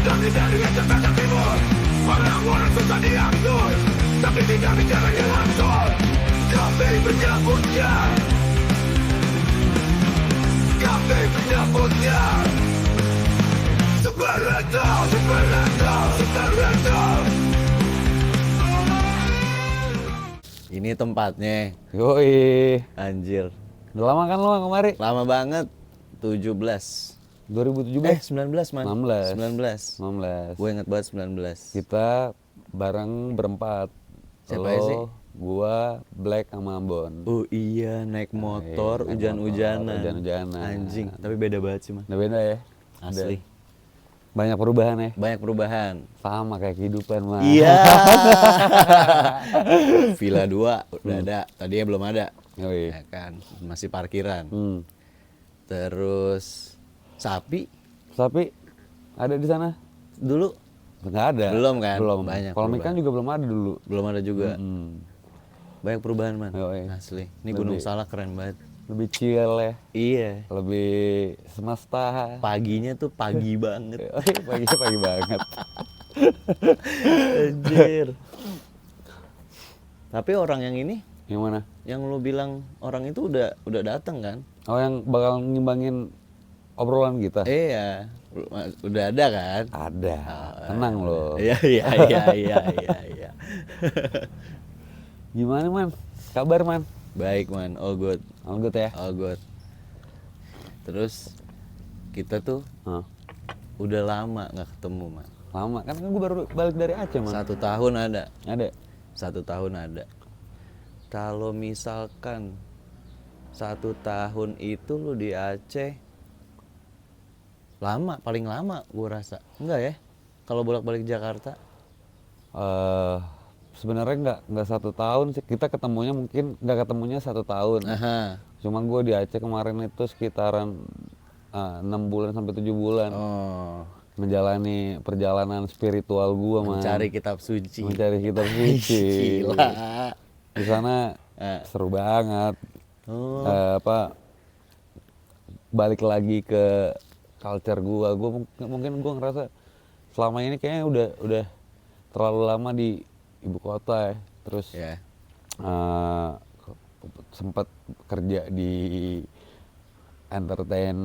Kami dari Jakarta Timur, orang-orang susah diatur, tapi tidak bicaranya langsung. Kami penyambutnya, kami penyambutnya. Seberendah, seberendah, seberendah. Ini tempatnya, Yoi. anjir. Udah lama kan lo kemari? Lama banget, 17. 2017? 19 man. 19. 19. 19. Gue inget banget 19. Kita bareng berempat. Siapa Lo, sih? gua, Black sama Ambon. Oh iya, naik motor, naik hujan-hujanan. motor, hujan-hujanan. Anjing, tapi beda banget sih man. Udah beda ya? Asli. Banyak perubahan ya? Banyak perubahan. Sama kayak kehidupan mah. Iya. Villa 2 udah ada, tadinya belum ada. Yoi. Ya kan, masih parkiran. Hmm. Terus sapi Sapi ada di sana? dulu Nggak ada. Belum kan? Belum. Banyak Kolam perubahan. ikan juga belum ada dulu. belum ada juga. Hmm. Banyak perubahan man. Yoi. Asli. Ini Gunung Lebih- Salak keren banget. Lebih chill ya. Iya. Lebih semesta. Paginya tuh pagi banget. Pagi banget. Anjir. Tapi orang yang ini, Yang mana? yang lu bilang orang itu udah datang kan? Oh, yang bakal ngimbangin obrolan kita? Iya, udah ada kan? Ada. Tenang loh. Iya iya. Gimana man? Kabar man? Baik man, all good, All good ya? all good. Terus kita tuh Hah. udah lama nggak ketemu man. Lama kan gue baru balik dari Aceh man. 1 tahun ada, Ada. 1 tahun ada. Kalau misalkan 1 tahun itu lu di Aceh, lama, paling lama gua rasa. Enggak ya? Kalau bolak-balik Jakarta? Sebenarnya nggak 1 tahun sih, kita ketemunya mungkin nggak ketemunya 1 tahun. Aha. Cuma gue di Aceh kemarin itu sekitaran 6 bulan sampai 7 bulan Oh, menjalani perjalanan spiritual gue man. mencari kitab suci. Mencari kitab suci. Gila. Di sana seru banget. Oh, Balik lagi ke culture gua mungkin gua ngerasa selama ini kayaknya udah terlalu lama di ibu kota ya. Terus ya. sempat kerja di entertain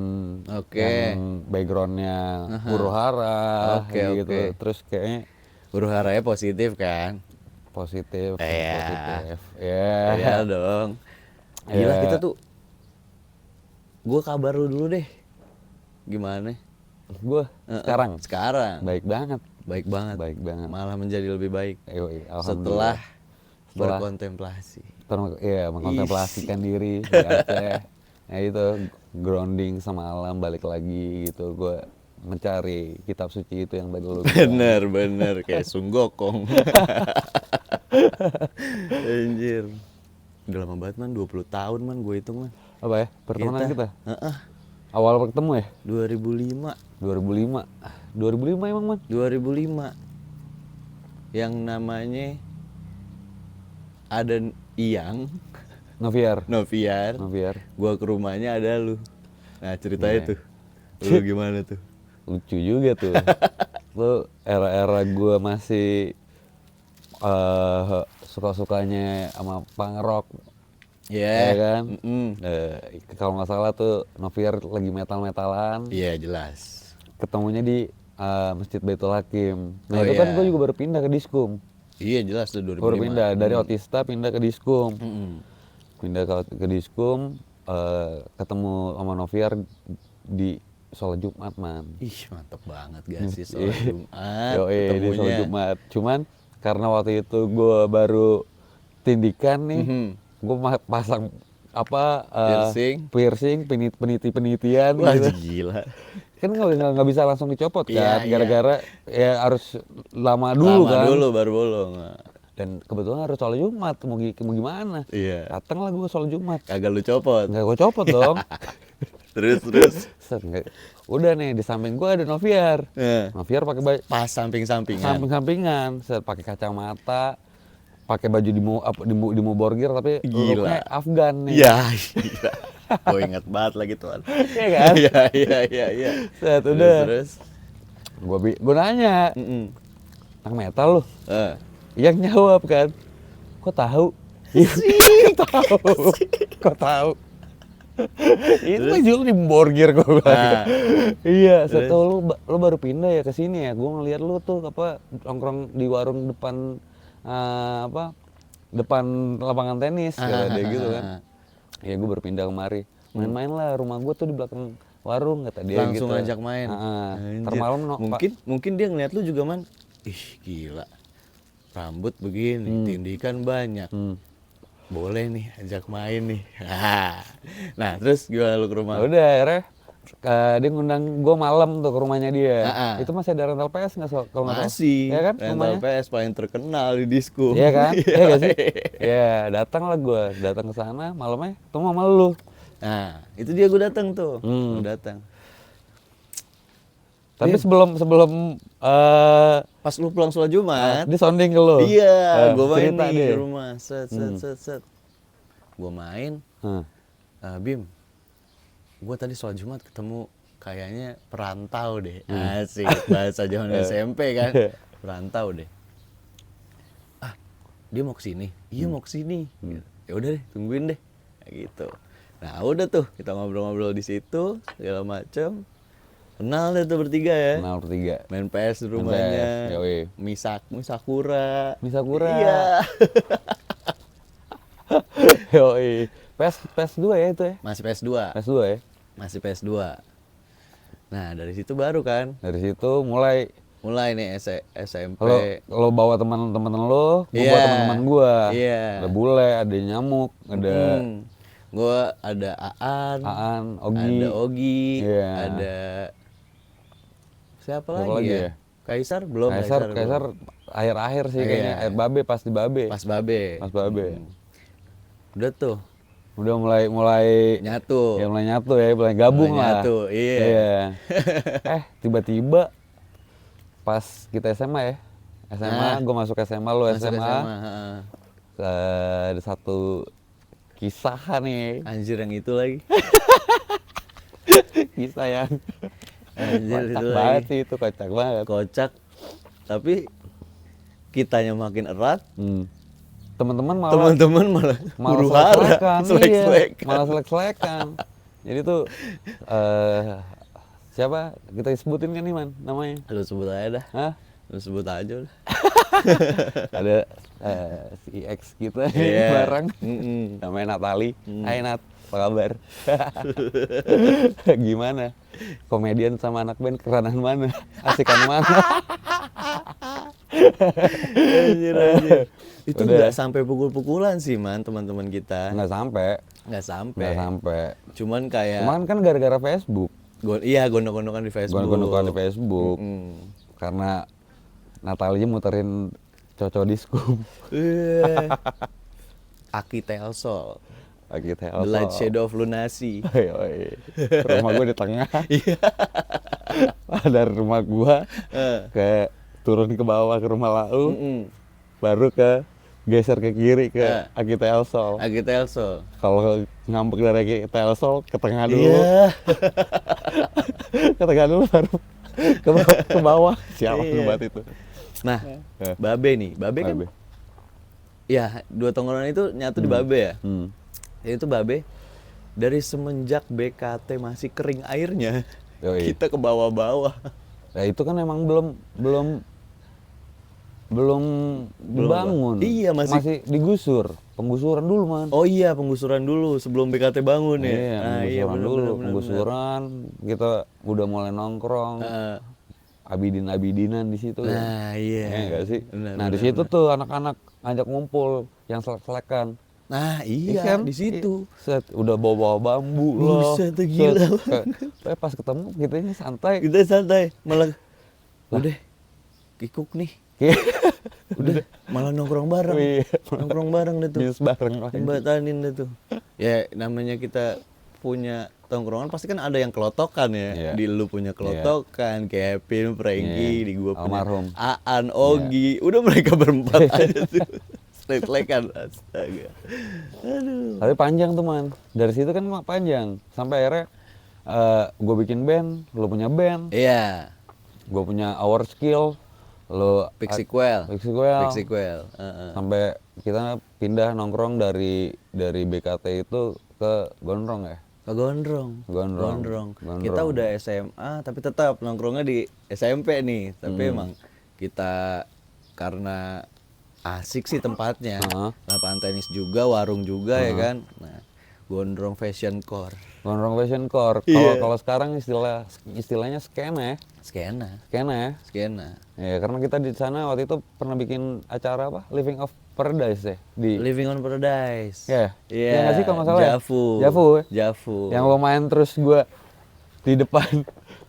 Oke. yang backgroundnya huru-hara Oke, gitu. oke. Terus kayaknya Huru-haranya positif kan? positif. Iya. Ya. Iya dong. Gila Ya. kita tuh. Gua kabar lu dulu deh. Gimana? Gua sekarang Sekarang. baik banget. Baik banget. Baik banget. Malah menjadi lebih baik. Yoi, Setelah alhamdulillah. Setelah- berkontemplasi. Iya, mengkontemplasikan diri di Aceh. Ya itu grounding sama alam, balik lagi gitu. Gue mencari kitab suci itu yang tadi lu bilang. Bener kayak Sunggokong. Anjir. Udah lama banget man, 20 tahun man gue hitung man. Apa ya? Pertemanan kita. Heeh. Awal ketemu ya? 2005. 2005. 2005 emang man? 2005. Yang namanya ada Iyang, Noviar. Noviar. Gua ke rumahnya ada lu. Nah, ceritanya Iya. tuh. Lu gimana tuh? Lucu juga tuh. Lu era-era gue masih suka-sukanya sama punk rock. Iya Ya kan? Mm-mm. Kalau nggak salah tuh Noviar lagi metal-metalan. Iya, jelas. Ketemunya di Masjid Baitul Hakim. Oh, Nah itu kan iya. gue juga baru pindah ke Diskum. Iya, jelas tuh 2005. Baru pindah dari Otista pindah ke Diskum. Mm-mm. Pindah ke Diskum, ketemu sama Noviar di sholat Jumat man. Ih, mantep banget gak sih sholat Jumat Yoi, di sholat ketemunya. Jumat. Cuman karena waktu itu gue baru tindikan nih, gue pasang piercing peniti-penitian Wah, gitu. gila. Kan nggak bisa langsung dicopot Iya, kan, gara-gara ya harus lama dulu Lama kan. dulu baru bolong. Dan kebetulan harus sholat Jumat, mau gimana? Iya. Datang lah gue sholat Jumat. Kagak lu copot. Nggak gue copot dong. Terus. Set, udah nih di samping gue ada Noviar. Eh, Noviar pakai baju pas samping-sampingan. samping-sampingan, set pakai kacamata, pakai baju di borgir tapi Gila. looknya Afgan nih. Iya, gila. Gue inget banget lagi tuan. Iya kan? Iya. Set udah. Terus. Gua nanya, Mm-mm. anak metal lu? Eh. Yang jawab kan, kok tahu? Kok tahu? Itu mah jual di Borgir gua bilang. Nah. Iya, Terus? setahu lu baru pindah ya ke sini ya. Gua ngeliat lu tuh apa nongkrong di warung depan depan lapangan tenis kata dia gitu kan. Ya gue baru pindah kemari. Main-main lah, rumah gua tuh di belakang warung kata dia Langsung gitu. ngajak main. Ntar Anjir. malam mungkin dia ngeliat lu juga man. Ih gila. Rambut begini, tindikan banyak. Boleh nih ajak main nih. Nah, terus gimana lu ke rumah? Udah akhirnya dia ngundang gue malam tuh ke rumahnya dia. Itu masih ada rental PS nggak kalau nggak salah? Masih. Ya kan Rental rumahnya? PS paling terkenal di disco. Iya kan? Iya gak sih? Ya datang lah gue, datang ke sana malamnya ketemu sama lu. Nah, itu dia gue datang tuh. Gue datang. Tapi sebelum Pas lu pulang sholat Jumat, dia sounding ke lu. iya, gue main cerita nih dia. di rumah. Set. Gue main, Bim, gue tadi sholat Jumat ketemu kayaknya perantau deh. Asik, bahasa zaman SMP kan. Perantau deh. Ah, dia mau kesini? Iya mau kesini. Ya udah deh, tungguin deh. Kayak gitu. Nah udah tuh, kita ngobrol-ngobrol di situ, segala macem. Kenal deh tuh bertiga ya. Kenal bertiga. Main PS di rumahnya. Yoi. Misakura. Misakura. Iya. Yoi. PS2 ya itu ya? Masih PS2. PS2 ya? Masih PS2. Nah, dari situ baru kan. Dari situ mulai Nih SMP. Lo bawa teman-teman lo, gua Iya. bawa teman-teman gua. Iya. Ada bule, ada nyamuk, ada Gua ada Aan, Ogi. ada Ogi, Iya. ada siapa Siapa lagi lagi ya? ya? Kaisar belum. Kaisar belum. akhir-akhir sih Iya. kayaknya. Air Babe pas di Babe. Pas Babe. Pas Babe. Udah tuh Udah mulai nyatu. ya mulai nyatu ya, mulai gabung Mulai lah. nyatu, iya. Tiba-tiba pas kita SMA ya. SMA, gue masuk SMA, lo Masuk SMA. heeh. Ada satu kisah nih. Anjir yang itu lagi. Kisah yang Anjir kocak itu banget lagi. sih, itu kocak banget. Kocak. Tapi kitanya makin erat, Teman-teman malah teman-teman malah huru hara, selek-selekan. Malah selek-selekan. Jadi tuh siapa kita sebutin kan nih man namanya? Lu sebut aja dah. Hah? Lu sebut aja udah. Ada si X kita Iya. bareng. Namanya Natali. Hai Nat, apa kabar? Gimana? Komedian sama anak band keranan mana? Asikan mana? Anjir. Itu Udah. nggak sampai pukul-pukulan sih man teman-teman kita. Nggak sampai. Nggak sampai. Nggak sampai. Cuman kayak Cuman kan gara-gara Facebook. iya gondok-gondokan di Facebook. Gondok-gondokan di Facebook. Karena Natalinya muterin Coco Disco. Aki Telsol. Lagi The Light Shadow of Lunasi. Rumah gue di tengah. Dari rumah gue ke turun ke bawah ke rumah Lau. Baru ke geser ke kiri ke Aki Telsol. Aki Telsol. Kalau ngambek dari Aki Telsol ke tengah dulu. Iya. Ke tengah dulu baru ke bawah. Siapa banget itu. Nah, Babe nih. Babe kan ya, dua tongkrongan itu nyatu di Babe ya. Itu Babe dari semenjak BKT masih kering airnya, Yoi. kita ke bawah-bawah. Nah itu kan emang belum dibangun. Iya, masih digusur. Penggusuran dulu man. Oh iya, penggusuran dulu sebelum BKT bangun ya. Iya, penggusuran dulu. Penggusuran kita udah mulai nongkrong. Abidin-abidinan di situ. Nah, iya. Iya nggak sih? Benar, di situ tuh anak-anak ngajak ngumpul yang selek-selekan. Nah, iya kan? di situ. Set, udah bawa bambu loh. Buset, gila. Pas ketemu kita ini santai. Kita santai, malah udah kikuk nih. Udah malah nongkrong bareng. Iya. Nongkrong bareng deh tuh. Minus bareng lagi. Jembatanin deh tuh. Ya namanya kita punya tongkrongan pasti kan ada yang kelotokan ya. Iya. Di lu punya kelotokan, Kevin, Frankie, Iya. di gua punya Almarhum. Aan, Ogi. Udah mereka berempat aja tuh. Straight-lekan, astaga. Aduh. Tapi panjang tuh man. Dari situ kan panjang. Sampai akhirnya gue bikin band, lu punya band. Iya. gue punya Our Skill, lo Big Sequel. Big Sequel. Big Sequel. Sampai kita pindah nongkrong dari BKT itu ke Gondrong ya. Ke Gondrong. Gondrong. Kita udah SMA tapi tetap nongkrongnya di SMP nih. Tapi emang kita karena asik sih tempatnya. Lapangan tenis juga, warung juga ya kan. Nah, Gondrong Fashion Core. Gondrong Fashion Core. Kalau sekarang istilahnya skena ya. Skena. Ya, karena kita di sana waktu itu pernah bikin acara apa? Living of Paradise ya di Living on Paradise. Ya. Iya. Ya nggak sih kalau nggak salah. Javu. Javu. Yang lo main terus gue di depan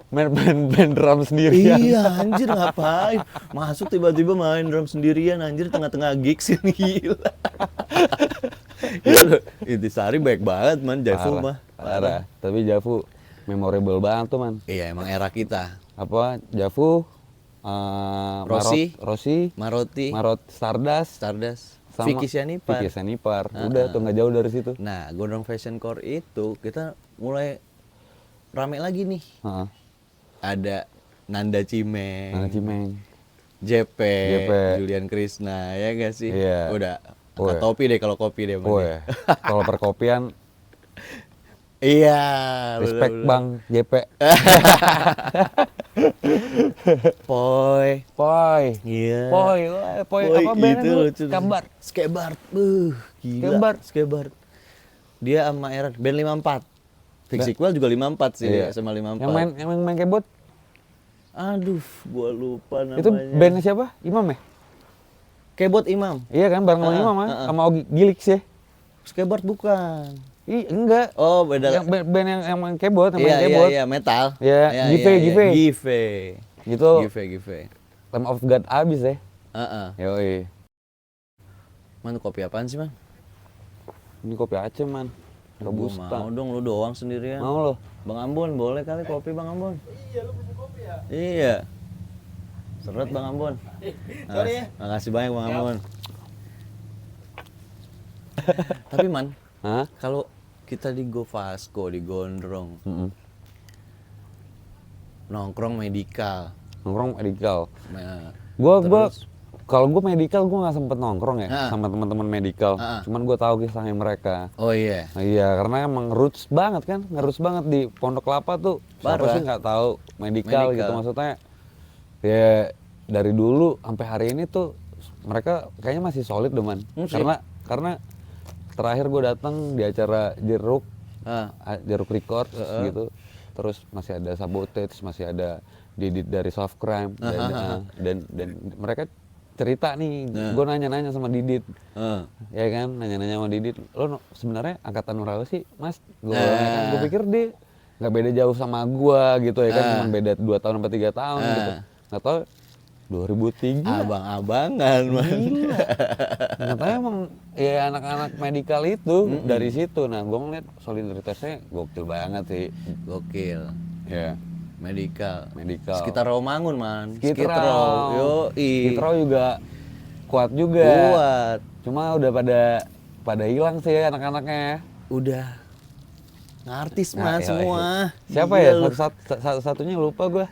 main drum sendirian. Iya anjir ngapain? Masuk tiba-tiba main drum sendirian anjir tengah-tengah gigs ini gila. Intisari baik banget man Javu mah. Parah. Tapi Javu memorable banget tuh man. Iya emang era kita. Apa Javu, Rossi, Maroti, Stardust, sama Vicky Sianipar. Udah tuh nggak jauh dari situ. Nah, Gondrong Fashion Core itu kita mulai rame lagi nih. Ada Nanda Cimeng, JP, Julian Krishna, ya nggak sih? Iya. Udah angkat topi deh kalau kopi deh. Kalau perkopian, iya. respect bener. Bang JP. Poi. Iya. Poi apa bandnya itu dulu? lucu. Skebart. Gila. Skebart. Dia sama Aaron band 54. Big Sequel juga 54 sih, Iya. sama 54. Yang main keyboard? Aduh, gua lupa namanya. Itu bandnya siapa? Imam ya? Keyboard Imam. Iya kan, bareng sama Imam sama Ogi Gilix ya? Skateboard bukan. Enggak. Oh, beda. Yang band yang main keyboard, Iya, metal. Iya, Give. Gitu. Give. Lamb of God abis ya. Yoi. Man, kopi apaan sih, Man? Ini kopi Aceh, man. Gua Robusta. mau dong, lu doang sendirian. Mau lo? Bang Ambon, boleh kali kopi Bang Ambon? Iya, lu beli kopi ya? Iya. Seret Bang Ambon. Sorry ya. Makasih banyak Bang Ambon. Tapi Man, kalau kita di Go Vasco, di Gondrong, nongkrong medical. Nah, Gua kalau gue medical gue nggak sempet nongkrong ya sama teman-teman medical. Cuman gue tahu kisahnya mereka. Oh iya. Iya, karena emang roots banget kan, ngeroots banget di Pondok Kelapa tuh. Siapa sih nggak tahu medical gitu, maksudnya. Ya dari dulu sampai hari ini tuh mereka kayaknya masih solid deman. Karena terakhir gue datang di acara Jeruk Records gitu. Terus masih ada Sabotage, masih ada Didit dari Soft Crime dan mereka cerita nih, gue nanya-nanya sama Didit, ya kan, nanya-nanya sama Didit, lo sebenarnya angkatan berapa sih, Mas? Gue pikir dia nggak beda jauh sama gue gitu ya kan, cuma beda 2 tahun sampai 3 tahun gitu, nggak tahu 2003. Abang-abangan, Man. Gila. Katanya emang ya anak-anak medical itu dari situ, nah gue ngeliat solidaritasnya gokil banget sih. Gokil. Ya. Medical. Sekitar Rawamangun, Man. Skitrau. Yoi. Skitrau juga kuat juga. Kuat. Cuma udah pada hilang sih anak-anaknya. Udah ngartis Man semua. Siapa ya? Satu-satunya lupa gue.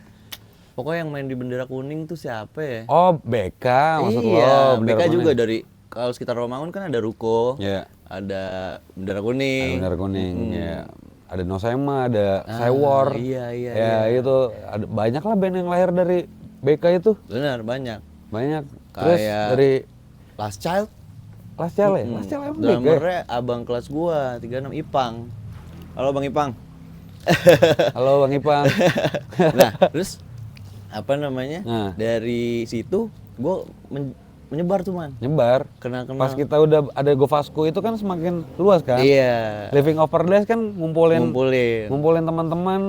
Pokoknya yang main di bendera kuning tuh siapa ya? Oh, BK maksud lo. Iya, Bendera BK juga kuning. dari kalau sekitar Rawamangun kan ada Ruko. Iya. Ada bendera kuning. Bendera kuning, ya. Ada Nosema, ada Sewor. Iya. Ya itu ada banyak lah band yang lahir dari BK itu. Benar, banyak. Terus Kayak dari Last Child. Last Child ya? Last Child emang BK ya? Drummernya abang kelas gua, 36 Ipang. Halo Bang Ipang. Halo Bang Ipang. Nah, terus apa namanya? Dari situ gua menyebar tuh, Man. Nyebar. Kenal. Pas kita udah ada Go Vasco itu kan semakin luas kan? Iya. Living of Paradise kan ngumpulin teman-teman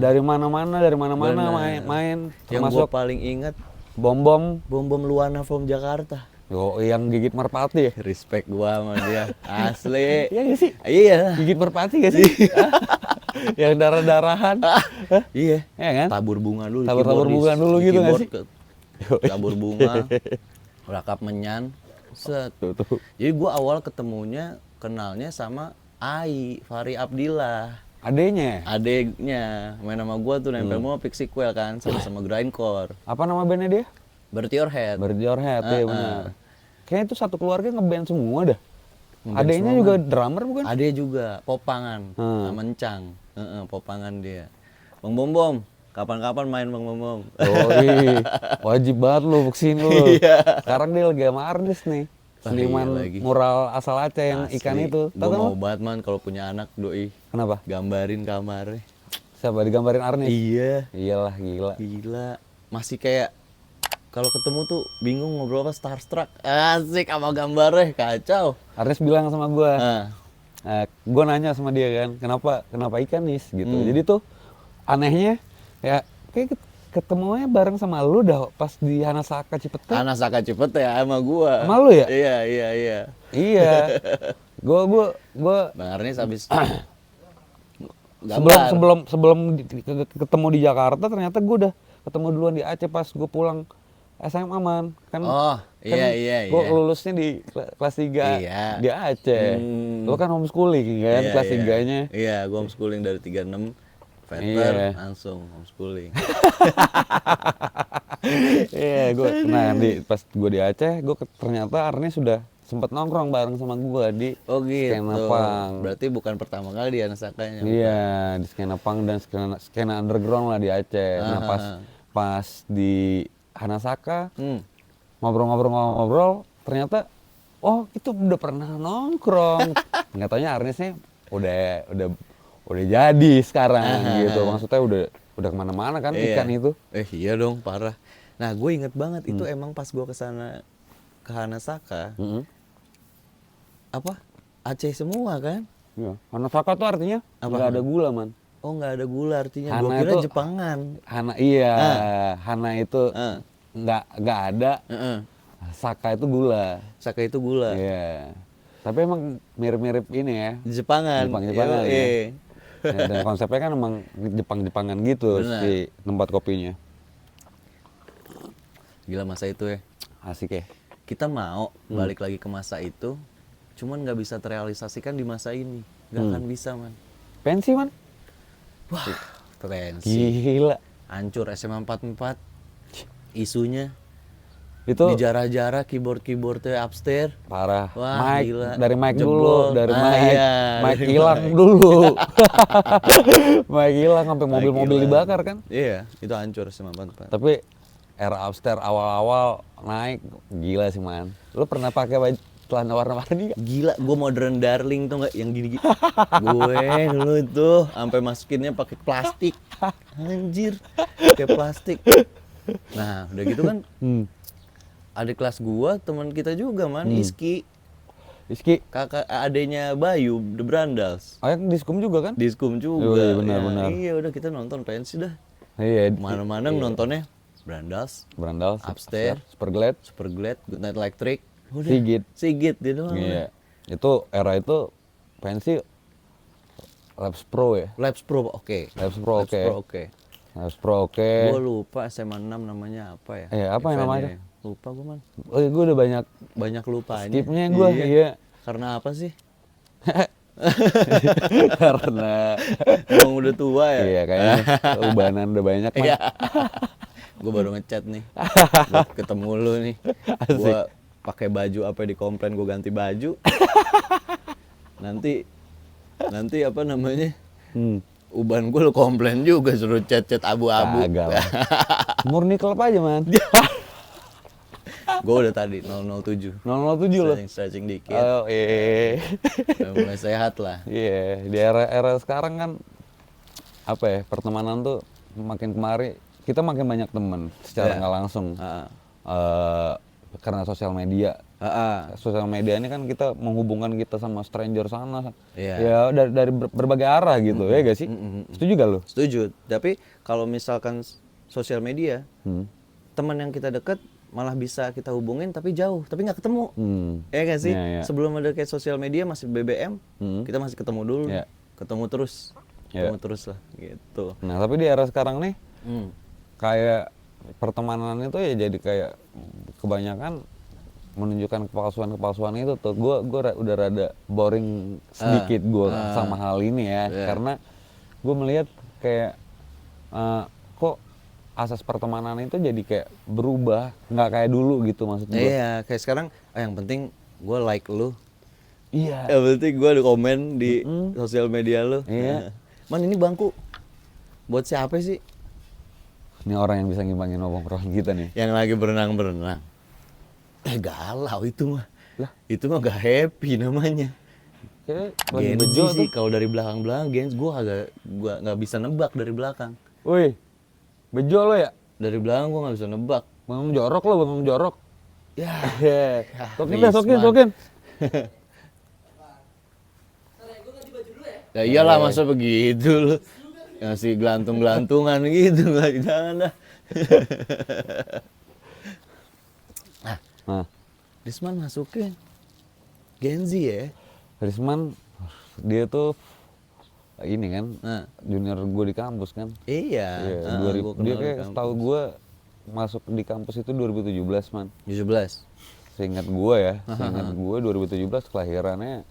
dari mana-mana main. Yang gua paling ingat Bom Luana from Jakarta. Yo, yang gigit merpati ya? Respect gua sama dia. Asli. Iya gak sih? Iya. Gigit merpati gak sih? Yang darah-darahan. Iya. Iya kan? Tabur bunga dulu. Tabur bunga dulu gitu gak sih? Tabur bunga. Rakap menyan. Set. Tuh. Jadi gua awal kenalnya sama Fahri Abdillah. Adenya. Adeknya main sama gua tuh nempel mulu Pick Sequel kan sama Grindcore. Apa nama bandnya dia? Berarti Your Head. Berarti Your Head, ya benar. Kayaknya itu satu keluarga ngeband semua dah. Ngeband Adeknya semua, juga drummer bukan? Ade juga Popangan sama Encang. Popangan dia. Bang Bom Bom, kapan-kapan main Bang Bom Bom. Wajib banget lu kesini lu. Iya. Sekarang dia lagi sama Arnis nih. Seniman lagi. mural asal Aceh yang Asli. ikan itu. Gua Tahu mau kan? banget man kalau punya anak doi. Kenapa? Gambarin kamarnya. Siapa digambarin Arnis? Iya. Iyalah gila. Gila. Masih kayak kalau ketemu tuh bingung ngobrol apa starstruck. Asik sama gambarnya kacau. Arnis bilang sama gua. Nah, Gue nanya sama dia kan, kenapa ikan nis gitu. Jadi tuh anehnya ya kayak ketemunya bareng sama lu dah pas di Hanasaka Cipete. Hanasaka Cipete ya sama gua. Sama lu ya? Iya. Iya. Gua Bang Arnis habis sebelum ketemu di Jakarta ternyata gue udah ketemu duluan di Aceh pas gue pulang SMA man kan. Oh, iya. Gue lulusnya di kelas 3 Iya. di Aceh. Lu kan homeschooling kan Iya, kelas iya. 3-nya. Iya, gua homeschooling dari 36 veter Iya. langsung homeschooling. Iya, pas gue di Aceh, ternyata Arni sudah sempat nongkrong bareng sama gue di Oh gitu. skena punk. Berarti bukan pertama kali di Hanasakanya. Iya, di skena punk dan skena underground lah di Aceh. Nah, pas di Hanasaka ngobrol-ngobrol, ternyata oh itu udah pernah nongkrong. Nggak taunya Arnisnya udah jadi sekarang gitu. Maksudnya udah kemana-mana kan ikan itu. Iya dong, parah. Nah, gue inget banget itu emang pas gue kesana ke Hanasaka, apa Aceh semua kan? Iya. Hanasaka tuh artinya nggak ada gula man. Oh, nggak ada gula artinya. Hana Gue kira itu- Jepangan. Hana itu nggak ada. Saka itu gula. Saka itu gula. Iya. Tapi emang mirip-mirip ini ya. Jepangan. Jepang-Jepangan ya. Ya, dan konsepnya kan emang Jepang-Jepangan gitu Benar. si tempat kopinya. Gila masa itu ya. Asik ya. Kita mau balik lagi ke masa itu, cuman nggak bisa terrealisasikan di masa ini. Nggak akan bisa man. Pensi man. Wah, tensi. Gila. Hancur SMA 44. Isunya Itu dijarah-jarah keyboardnya upstairs. parah. Wah, Mic, gila. dari mic Jeblok. dulu, dari mic. Iya, Mic dari hilang mic. dulu. Mic hilang sampai mobil-mobil Gila. dibakar kan. Iya, itu hancur SMA 44. Tapi era upstairs awal-awal naik gila sih man. Lu pernah pakai baju celana warna-warni nggak? Gila, gue modern darling tuh nggak yang gini-gini. Gue dulu itu sampai masukinnya pakai plastik. Anjir, pakai plastik. Nah, udah gitu kan adik kelas gua, teman kita juga man, Iski. Iski. Kakak adenya Bayu, The Brandals. Oh yang diskum juga kan? Diskum juga. Iya, benar-benar. Iya, udah kita nonton pensi dah. Iya. Mana-mana nontonnya Brandals, Brandal, Upstairs. Superglad, Super Glad, Good Night Electric. Udah. Sigit. Dia doang. Iya. Itu era itu pensi Labs Pro ya. Labs Pro, oke. Labs Pro Labs oke. Pro, oke. Labs Pro oke. Gue lupa SMA 6 namanya apa ya? Apa yang Eventnya. namanya? Lupa gue man. Oh, gue udah banyak Lupanya. skipnya gue. Iya. Karena apa sih? Karena Emang udah tua ya? iya kayaknya ubanan udah banyak man. Iya. Gue baru ngechat nih. Buat ketemu lu nih. Gue pakai baju apa di komplain, gue ganti baju. Nanti apa namanya? Uban gue lu komplain juga suruh chat-chat abu-abu. Kagak lah. Murni klub aja man. Gue udah tadi 007. 007 loh. Stretching dikit. Oh Udah mulai sehat lah. Iya, di era sekarang kan apa ya, pertemanan tuh makin kemari kita makin banyak temen secara nggak langsung. Karena sosial media. Sosial media ini kan kita menghubungkan kita sama stranger sana. Iya. Ya dari berbagai arah gitu, ya gak sih? Setuju gak lu? Setuju. Tapi kalau misalkan sosial media, teman yang kita deket malah bisa kita hubungin tapi jauh, tapi nggak ketemu. Ya gak sih? Iya, iya. Sebelum ada kayak sosial media masih BBM, kita masih ketemu dulu. Iya. Ketemu terus. Iya. Ketemu terus lah gitu. Nah tapi di era sekarang nih kayak pertemanan itu ya jadi kayak kebanyakan menunjukkan kepalsuan itu tuh. Gue udah rada boring sedikit gue sama hal ini ya. Iya. Karena gue melihat kayak kok asas pertemanan itu jadi kayak berubah, nggak kayak dulu gitu maksud gue. Iya, kayak sekarang yang penting gue like lu. Iya. Yang penting gue ada komen di sosial media lu. Iya. Man ini bangku buat siapa sih? Ini orang yang bisa ngimbangin obrolan kita nih. Yang lagi berenang-berenang. Galau itu mah. Lah, itu mah gak happy namanya. Kayak lagi Gen bejo Z sih tuh. kalau dari belakang-belakang Gen Z gue nggak bisa nebak dari belakang. Woi, bejo lo ya? Dari belakang gue nggak bisa nebak. Bang jorok lo, bang jorok. Ya, Sokin deh, sokin. Ya iyalah masa begitu lu. Ngasih gelantung-gelantungan gitu, jangan dah. Nah, Risman masukin Gen Z ya. Risman, dia tuh ini kan, Nah. junior gue di kampus kan. Iya. Dia kayak setahu gue masuk di kampus itu 2017 man. 17. Seingat gue ya, seingat gue 2017 kelahirannya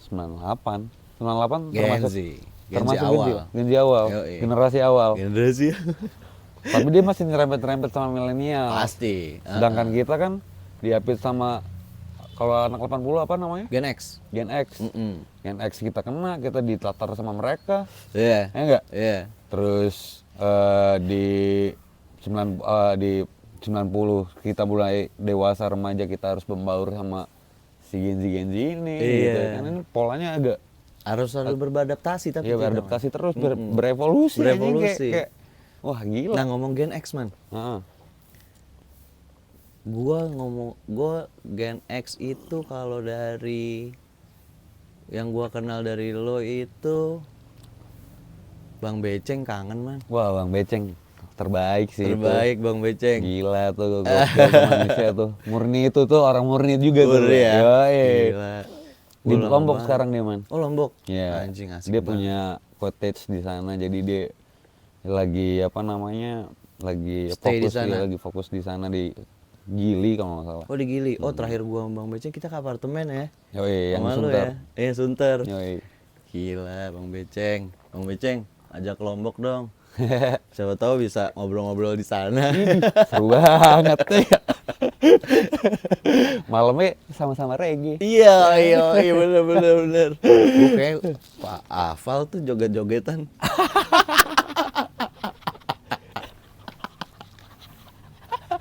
98. 98 Gen Z. Gen Z awal. Gen Z awal, Yoi. generasi awal. Generasi. Tapi dia masih nyerempet-nyerempet sama milenial. Pasti. Sedangkan kita kan diapit sama, kalau anak 80 apa namanya? Gen X. Gen X. Gen X kita kena, kita ditatar sama mereka. Iya. Ya enggak? Iya. Terus di 90 kita mulai dewasa remaja, kita harus membaur sama si Gen Z ini. Iya. Gitu. Kan ini polanya agak Harus beradaptasi tapi ya kita, beradaptasi Man. terus, berevolusi. Berevolusi. Kayak, wah gila. Nah ngomong Gen X man, Heeh. gua Gen X itu kalau dari yang gua kenal dari lo itu Bang Beceng kangen man. Wah Bang Beceng terbaik sih. Terbaik Bang Beceng. Gila tuh, gokil tuh manusia tuh. Murni itu tuh, orang murni juga tuh. Murni ya? Yoi. Gila. Di Gua lama Lombok banget. sekarang dia man. Oh Lombok. Iya. Anjing asik Dia banget. punya cottage di sana, jadi dia lagi apa namanya, lagi Stay di fokus sana. dia lagi fokus di sana di Gili kalau nggak salah. Oh di Gili. Oh terakhir gua sama Bang Beceng kita ke apartemen ya. Yoi, yang Sama lu Sunter. ya. Iya Sunter. Yoi. Gila Bang Beceng. Bang Beceng ajak ke Lombok dong. Siapa tahu bisa ngobrol-ngobrol di sana. Seru banget ya. Malamnya sama-sama reggae. Iya bener. Gue kayak Pak Afal tuh joget-jogetan.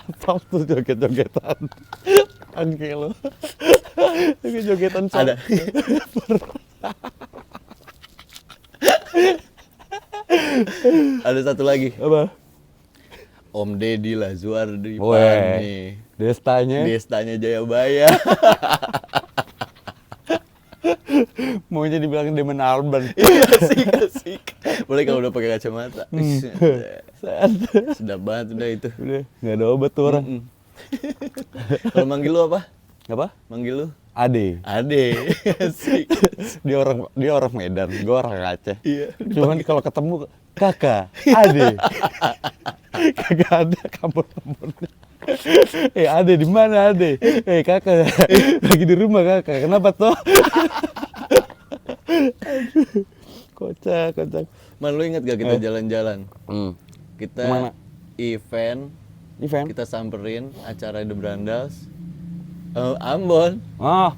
Apa tuh joget-jogetan? Angke lo. Lagi jogetan Ada. Ada satu lagi. Apa? Om Deddy Lazuar di Weh, Pani. Destanya Destanya Jayabaya. maunya dibilang Damon Albarn. Iya asik. Boleh kalau udah pakai kacamata. Sedap banget udah itu. Udah, nggak ada obat tuh orang. Kalau manggil lu apa? Apa? Manggil lu? Ade. Ade. Asik. Dia orang Medan, gua orang Aceh. Iya. Cuman kalau ketemu kakak, ade. Kagak ada kampur-kampurnya. Ade di mana ade? Kakak lagi di rumah kakak. Kenapa toh? Kocak. Man lu inget gak kita jalan-jalan? Kita Kemana? event, Event? kita samperin acara The Brandas. Ambon. Oh,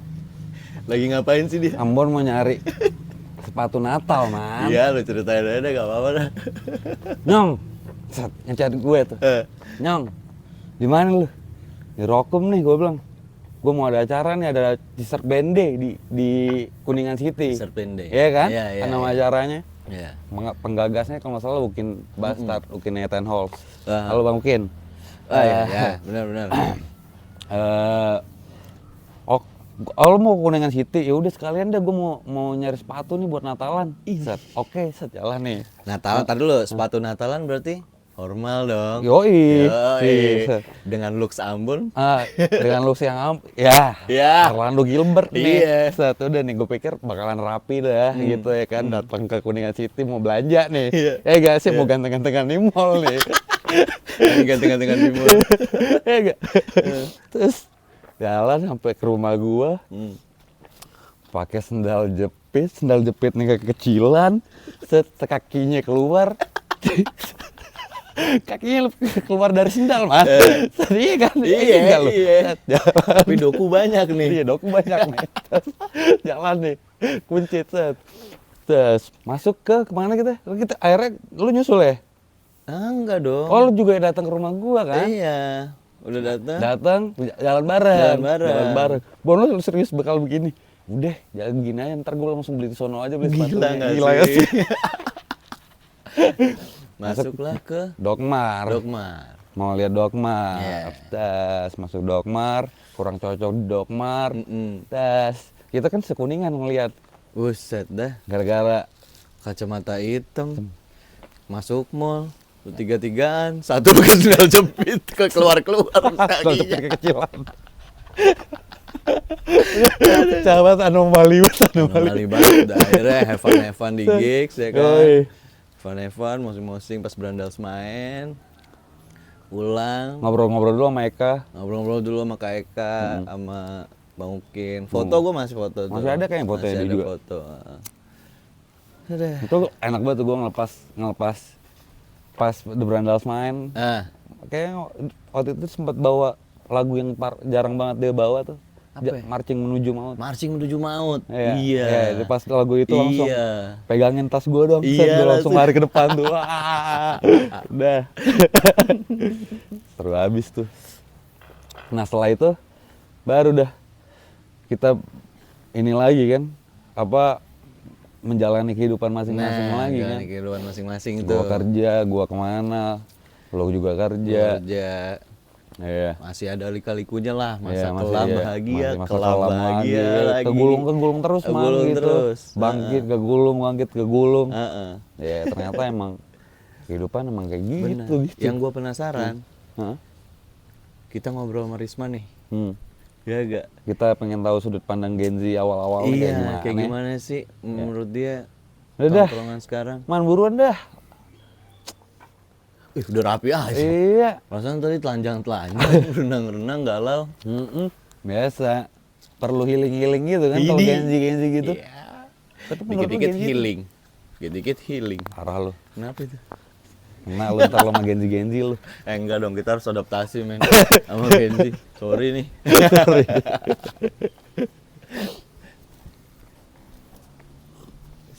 Lagi ngapain sih dia? Ambon mau nyari sepatu Natal, man. Iya, lu ceritain aja gak apa-apa dah. Nyong, set, ngechat gue tuh. Nyong, di mana lu? Di Rokum nih, gue bilang. Gue mau ada acara nih, ada T-shirt Band Day di Kuningan City. T-shirt Band Day. Iya kan? Iya, Kan nama iya. acaranya. Iya. Penggagasnya kalau nggak salah Ukin Bastard, Ukin Nathan Halls. Ah. Halo Bang Ukin. Iya, benar. Lo mau ke Kuningan City, ya udah sekalian deh gue mau nyari sepatu nih buat Natalan. Set, oke, set jalan nih. Natalan, tar dulu, sepatu Natalan berarti formal dong. Yoi. Yoi. Dengan looks Ambon. Dengan look yang ya, Ya. Orlando Gilbert Iya. nih. Set, udah nih gue pikir bakalan rapi dah gitu ya kan, datang ke Kuningan City mau belanja nih. Iya. Gak sih mau ganteng-gantengan di mall nih. Ini ganti-gantikan timur. Ya gak? Terus jalan sampai ke rumah gua. pakai sendal jepit nih kekecilan, kakinya keluar. Kakinya keluar dari sendal, Mas. Iya kan? Iya. Tapi doku banyak nih. Iya, doku banyak nih. Jalan nih, kunci set. Terus masuk ke kemana kita? Akhirnya lu nyusul ya? Enggak dong. Oh, lu juga datang ke rumah gua kan? Iya. Udah Datang jalan bareng. Jalan bareng. Bon, lu serius bakal begini? Udah, jalan begini aja, ntar gua langsung beli di sono aja beli sepatu. Gila ya sih. Masuklah ke Dokmar. Mau lihat Dokmar. Yeah. Tas masuk Dokmar, kurang cocok di Dokmar. Tas kita kan sekuningan ngelihat. Buset dah. Gara-gara Kacamata hitam. Masuk mall. Tiga-tigaan. Satu pakai sendal jepit. Keluar-keluar kalau jepit kakinya. kekecilan. Sahabat anomali banget. Akhirnya have fun di gigs ya kan. Have fun, mosing-mosing pas Brandals main. Pulang. Ngobrol-ngobrol dulu sama Eka. Ngobrol-ngobrol dulu sama Kak Eka, sama Bang Ukin. Foto gue masih foto tuh. Masih ada kayaknya fotonya masih dia ada juga. Foto. Udah. Itu enak banget tuh gue ngelepas pas The Brandals main. Kayaknya waktu itu sempat bawa lagu yang jarang banget dia bawa tuh. Apa ya? Marching Menuju Maut. Marching Menuju Maut. Iya. Pas lagu itu langsung Iya. pegangin tas gue dong. Iya, Gue langsung lari ke depan tuh. Udah. Seru habis tuh. Nah setelah itu baru dah kita ini lagi kan menjalani kehidupan masing-masing lagi kan. Kehidupan masing-masing itu. Gua kerja, gua kemana, lo juga kerja. Iya. Masih ada lika-likunya lah, Iya, masa kelam bahagia, masa kelam bahagia lagi. Kegulung terus man gitu. Terus. Bangkit kegulung. Ya ternyata emang kehidupan emang kayak gitu. Yang gua penasaran, Hah? kita ngobrol sama Risma nih. Ya gak? Kita pengen tahu sudut pandang Gen Z awal-awal kayak gimana sih menurut dia Udah tongkrongan sekarang. Man buruan dah. Udah rapi aja. Iya. Perasaan tadi telanjang-telanjang, renang-renang galau. Biasa. Perlu healing gitu kan kalau Gen Z gitu. Iya. Tapi menurut lu Dikit-dikit Gen Z healing. Dikit-dikit healing. Parah lu. Kenapa itu? Nah lu ntar lo sama Gen Z lu. Enggak dong, kita harus adaptasi men sama Gen Z. Sorry nih.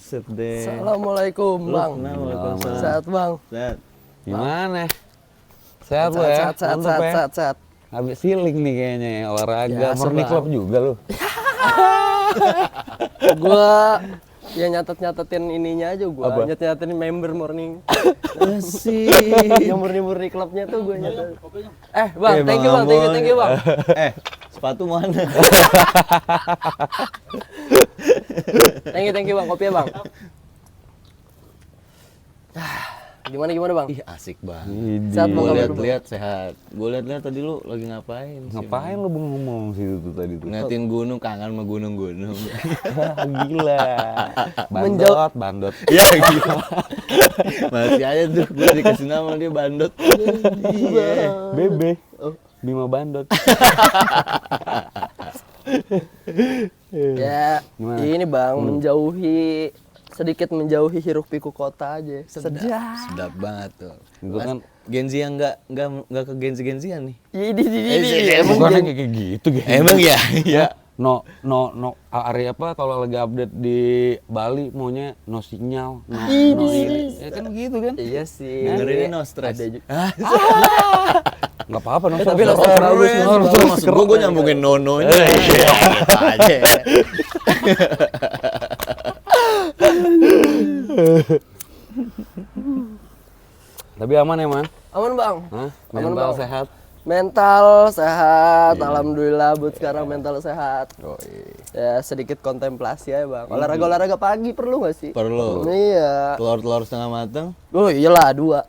Sedih. Assalamualaikum Bang. Waalaikumsalam. Sehat Bang. Sehat. Gimana? Sehat lu ya? Mantap ya? Sehat. Habis healing nih kayaknya ya, olahraga. Biasa, Morning Bang. club juga lu. Gua ya nyatet-nyatetin ininya aja gua. Apa? Nyatet-nyatetin member morning. Asik. Yang murni-murni klubnya tuh gua nyatet. Bang, thank you Bang. Sepatu mana? Thank you Bang, kopi ya Bang. Gimana Bang? Ih, asik banget. Sehat Bang. Gue lihat sehat. Gue lihat tadi lu lagi ngapain sih? Ngapain lu ngomong sih itu tadi tuh? Ngeliatin gunung, kangen sama gunung-gunung. Gila. Bandot. Ya gila. Masih aja tuh gue dikasih nama dia Bandot. Iya. Bebe. Bima Bandot. Ya, Gimana? ini Bang, sedikit menjauhi hiruk pikuk kota aja. Sedap banget tuh. Itu kan Gen Z yang nggak ke Gen Z-an nih. Ini. bukan kayak gitu gitu. Emang ya? Iya. No, hari apa kalau lagi update di Bali maunya no sinyal, no ini. Ya kan gitu kan? Iya sih. Dengerinnya no stress. Ada juga. Nggak apa-apa, no Tapi stress. lo bagus, Maksud gue nyambungin nononya. Iya, aja. Tapi aman ya, Man? Aman Bang. Hah? Aman, Mental Bang. sehat? Mental sehat, alhamdulillah buat sekarang mental sehat. Oh, Ya sedikit kontemplasi ya Bang. Olahraga pagi perlu nggak sih? Perlu. Iya. Telur setengah matang. Oh iyalah 2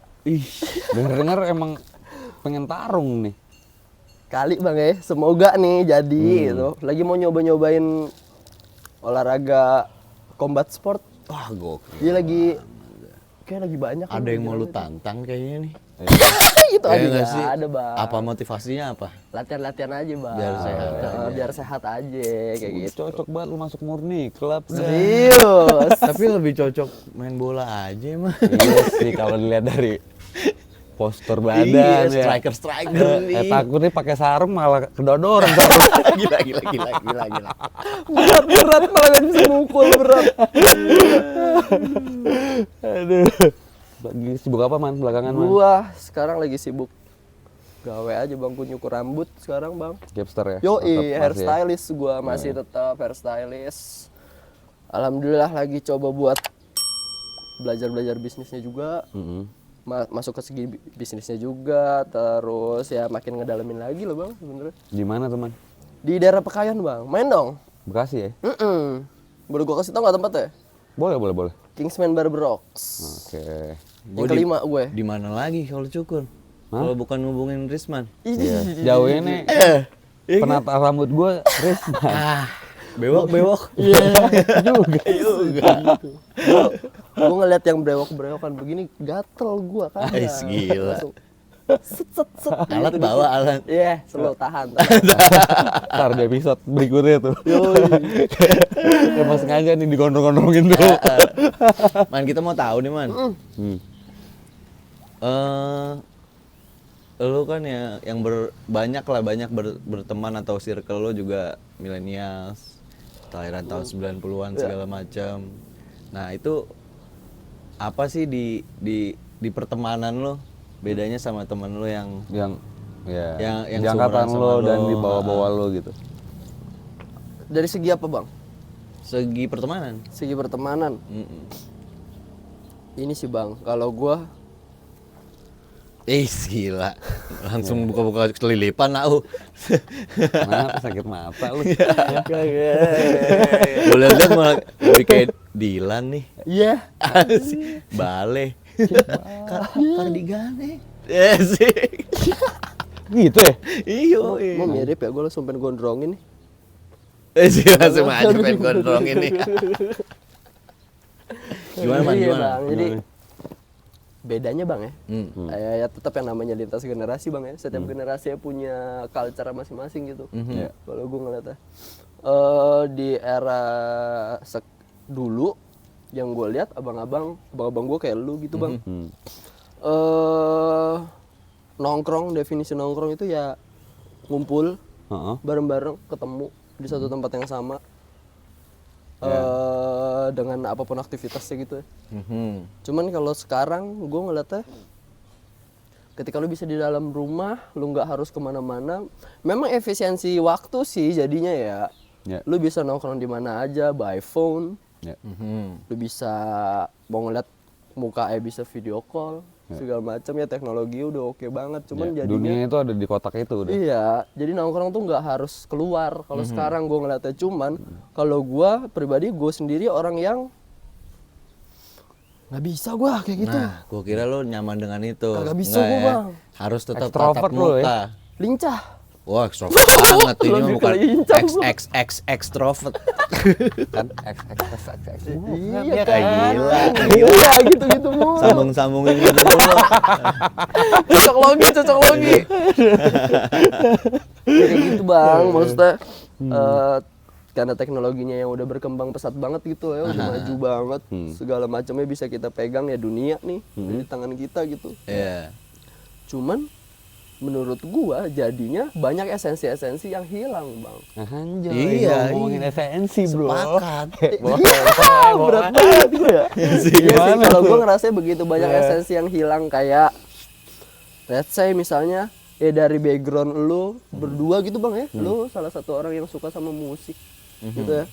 Dengar emang pengen tarung nih. kali Bang ya. Semoga nih jadi gitu. Lagi mau nyobain olahraga combat sport. Wah, gokil. Dia lagi kayak lagi banyak. Ada yang mau lu tantang kayaknya nih. gitu Iya aja nggak nggak sih? ada bang. Apa motivasinya apa? Latihan aja bang. Biar sehat aja. Biar sehat aja kayak gitu. Cocok banget lu masuk murni klub. Serius. Tapi lebih cocok main bola aja emang. Iya sih kalau dilihat dari postur badan Iya, ya. striker nih. Takutnya pakai sarung malah kedodoran sarung. Gila. Berat malah gak bisa mukul berat. Aduh. Lagi sibuk apa man belakangan man? Gua sekarang lagi sibuk gawe aja bang, gua nyukur rambut sekarang bang. Gapster ya? Yoi, Tetap masih ya? hairstylist gua masih tetap hairstylist. Alhamdulillah lagi coba buat belajar bisnisnya juga. Masuk ke segi bisnisnya juga, terus ya makin ngedalamin lagi loh bang sebenernya. Di mana teman? Di daerah Pekayon bang, main dong. Bekasi ya? Boleh gua kasih tau nggak tempatnya? Boleh. Kingsman Barberrocks. Oke. Yang kelima gue. Di mana lagi kalau cukur? Kalau bukan ngubungin Risman. Iya. Jauh ini penata rambut gua Risma. Bewok. Iya juga. Gue ngeliat yang brewok-brewokan begini gatel gua kan. Ais, gila. Langsung set. Alat bawa alat. Iya, slow tahan. Ntar di episode berikutnya tuh. Emang sengaja nih digondrong-gondrongin tuh. Man, kita mau tahu nih man. Lu kan ya yang banyak berteman atau circle lu juga millennials, kelahiran tahun 90-an segala macam. Nah, itu apa sih di pertemanan lo bedanya sama temen lo yang yang yang di angkatan seumuran lo sama dan lo, di bawah-bawah lo gitu. Dari segi apa bang? segi pertemanan? Segi pertemanan. Ini sih bang, kalau gua Gila. Langsung buka-buka kelilipan aku. Kenapa sakit mata lu? Boleh lihat malah lebih kayak Dilan nih. iya. Bale. Kardigane. Sih. Gitu ya? Iyo. Mau mirip ya, gua langsung pengen gondrongin nih. Sih langsung aja pengen gondrong ini. Gimana man? Iya, Gimana? bang. Jadi bedanya bang ya, ya tetap yang namanya lintas generasi bang ya. Setiap generasi punya culture masing-masing gitu. Iya. Kalau gue ngeliatnya di era dulu yang gue lihat abang-abang gue kayak lu gitu bang. Nongkrong, definisi nongkrong itu ya ngumpul bareng-bareng, ketemu di satu tempat yang sama. Dengan apapun aktivitasnya gitu ya. Cuman kalau sekarang gue ngeliatnya ketika lu bisa di dalam rumah, lu nggak harus kemana-mana. Memang efisiensi waktu sih jadinya ya. Lu bisa nongkrong di mana aja by phone. Lu bisa mau ngeliat muka bisa video call segala macam ya, teknologi udah oke banget. Cuman jadinya dunia itu ada di kotak itu udah. Iya, jadi nongkrong tuh nggak harus keluar. Kalau sekarang gue ngeliatnya, cuman kalau gue pribadi, gue sendiri orang yang nggak bisa gue kayak gitu. Nah, gua kira lo nyaman dengan itu. Kagak bisa Nggak gua, ya? Bang. Harus tetap Extrovert tatap lo muka. ya? Lincah. Wah, extrovert banget ini mah Lebih bukan kelincah gua. extrovert. Kan Iya kan? Gila. Iya gitu-gitu mu. Sambung-sambungin gitu dulu. Cocok logi. Kayak gitu bang, maksudnya karena teknologinya yang udah berkembang pesat banget gitu ya, udah maju banget, segala macamnya bisa kita pegang ya, dunia nih di tangan kita gitu. Iya. Cuman menurut gua jadinya banyak esensi-esensi yang hilang bang. Anjay, Iya, ngomongin esensi bro. Sepakat. Berat banget gua ya. Iya sih, Gimana kalau tuh? gua ngerasa begitu banyak esensi yang hilang, kayak let's say misalnya dari background lu berdua gitu bang ya, lu salah satu orang yang suka sama musik gitu ya.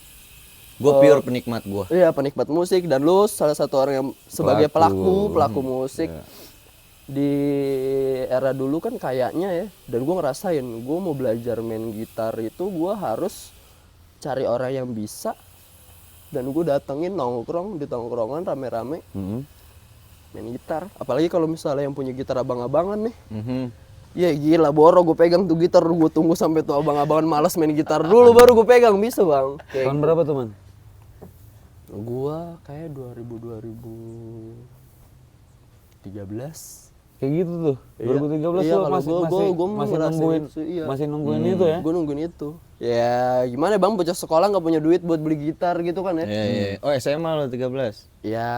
Gua pure penikmat gua. Iya, penikmat musik, dan lu salah satu orang yang sebagai pelaku musik. Di era dulu kan kayaknya ya, dan gue ngerasain gue mau belajar main gitar itu gue harus cari orang yang bisa, dan gue datengin nongkrong di tongkrongan rame-rame main gitar. Apalagi kalau misalnya yang punya gitar abang-abangan nih, ya gila boro gue pegang tuh gitar, gue tunggu sampai tuh abang-abangan malas main gitar dulu baru gue pegang, bisa bang. Tahun berapa tuh man? Gue kayak 2013. Kayak kayak gitu tuh. 2013 Iya, lu kalau masih gua masih ngerasain nungguin itu, iya. masih nungguin itu ya. Gue nungguin itu. Ya gimana bang, bocah sekolah nggak punya duit buat beli gitar gitu kan ya? Iya. Oh SMA lo 13. Ya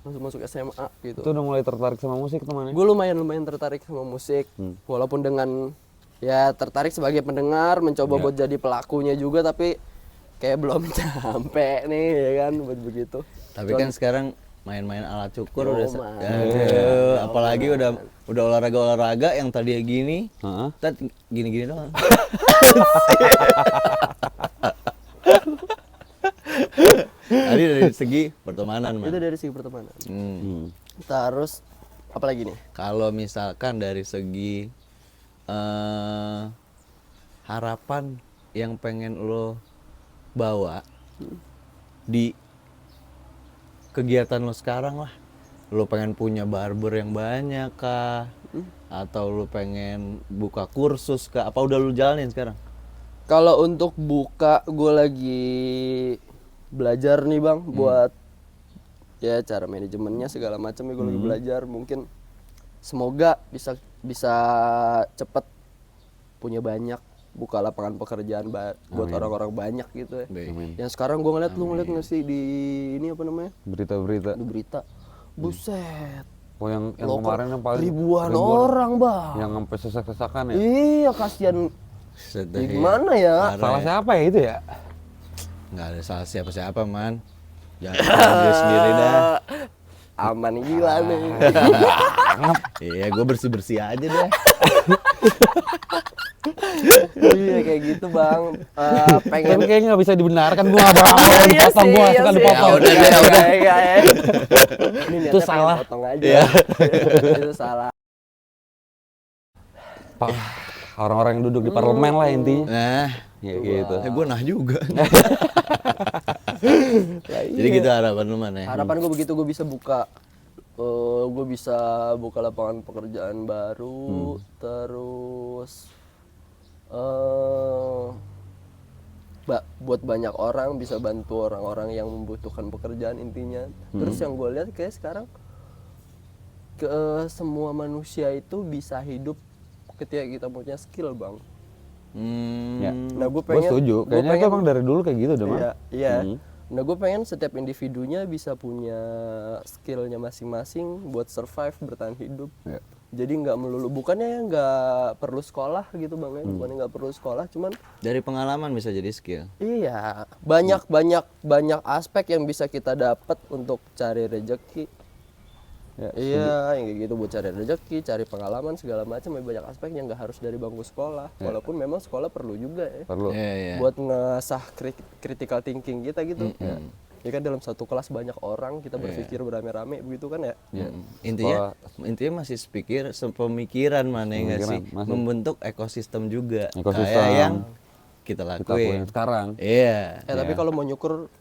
masuk SMA gitu. Itu udah mulai tertarik sama musik teman ya. Gue lumayan tertarik sama musik, walaupun dengan ya tertarik sebagai pendengar, mencoba buat jadi pelakunya juga, tapi kayak belum sampai nih ya kan buat begitu. Tapi kan sekarang main-main alat cukur udah man. apalagi udah olahraga yang tadi gini, Heeh. gini-gini doang. Tadi dari segi pertemanan, Itu man. dari segi pertemanan. Terus apa lagi nih? Kalau misalkan dari segi harapan yang pengen lo bawa di kegiatan lo sekarang lah, lo pengen punya barber yang banyak kah? Atau lo pengen buka kursus kah? Apa udah lo jalanin sekarang? Kalau untuk buka, gue lagi belajar nih bang, buat ya cara manajemennya segala macam ya gue lagi belajar. Mungkin semoga bisa cepet punya banyak, buka lapangan pekerjaan buat orang-orang banyak gitu ya. Baik. Yang sekarang gue ngeliat, lu ngeliat nggak sih di ini apa namanya, Berita-berita. di berita, buset, Oh yang loker kemarin yang paling ribuan orang bang. yang sampai sesak-sesakan ya. Iya kasihan. Set Ya deh. gimana ya? Salah siapa ya itu ya? Nggak ada salah siapa-siapa, man. Jangan salah diri sendiri dah. Aman gila nih. Iya, gue bersih-bersih aja deh. Iya kayak gitu bang. Pengen Kan kayaknya nggak bisa dibenarkan, gua nggak mau dipotong, gua suka dipotong. Ya udah deh, udah. Ini Itu salah. Potong aja. Itu salah. Pak, orang-orang yang duduk di parlemen lah intinya. Nah, Ya gitu. gue nah juga. Ya, Jadi iya. gitu harapan lu, man ya. Harapan gue begitu, gue bisa buka lapangan pekerjaan baru, terus buat banyak orang, bisa bantu orang-orang yang membutuhkan pekerjaan intinya. Terus yang gue lihat kayak sekarang semua manusia itu bisa hidup ketika kita punya skill bang. Ya. Nah gue Gue pengen, setuju. gua Kayaknya itu pengen- emang dari dulu kayak gitu deh, Iya, Mang. iya. Nah gue pengen setiap individunya bisa punya skillnya masing-masing buat survive, bertahan hidup. Ya. Jadi nggak melulu, bukannya nggak perlu sekolah gitu bang ya, bukannya nggak perlu sekolah, cuman Dari pengalaman bisa jadi skill. iya banyak aspek yang bisa kita dapat untuk cari rezeki. Ya, Iya, yang kayak gitu buat cari rezeki, cari pengalaman segala macam, banyak aspek yang nggak harus dari bangku sekolah. Walaupun memang sekolah perlu juga ya. perlu. Iya, iya. Buat ngasah critical thinking kita gitu. Ya kan dalam satu kelas banyak orang, kita berpikir beramai-ramai begitu kan ya. Intinya masih sepemikiran mana ya nggak sih? Pemikiran, masih. Membentuk ekosistem juga. Ekosistem. Kayak yang kita Kita lakuin. punya sekarang. Iya. Tapi kalau mau nyukur,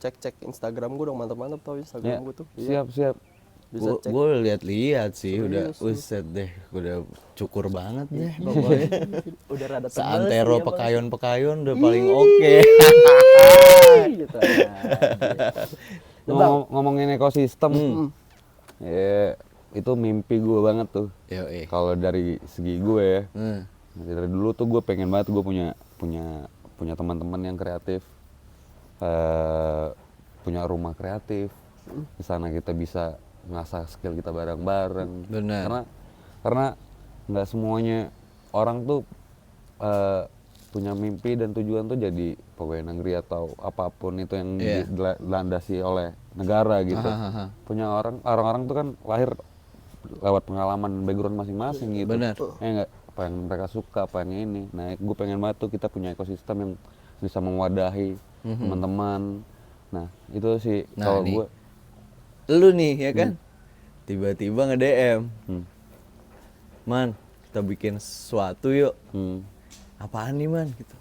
cek Instagram gue dong, mantap-mantap tau Instagram Ya, gue tuh. Iya. siap. Bisa cek. Gue lihat-lihat sih, udah Serius, uset deh, udah cukur banget deh pokoknya. Udah rada tebal sih Seantero ya, Bang. pekayon-pekayon udah paling oke. Gitu aja. Ngomongin ekosistem, ya itu mimpi gue banget tuh. Yoi. Kalau dari segi gue ya, Hmm. dari dulu tuh gue pengen banget gue punya teman-teman yang kreatif, punya rumah kreatif. Di sana kita bisa ngasah skill kita bareng-bareng. Benar. Karena nggak semuanya orang tuh punya mimpi dan tujuan tuh jadi pegawai negeri atau apapun itu yang dilandasi oleh negara gitu. Punya orang-orang tuh kan lahir lewat pengalaman background masing-masing gitu. Benar. Ya nggak, apa yang mereka suka, apa yang ini. Nah, gue pengen banget tuh kita punya ekosistem yang bisa mewadahi teman-teman. Nah, itu sih Nah, kalau nih. gue. Lu nih ya kan, tiba-tiba nge-DM, man kita bikin sesuatu yuk. Apaan nih man gitu.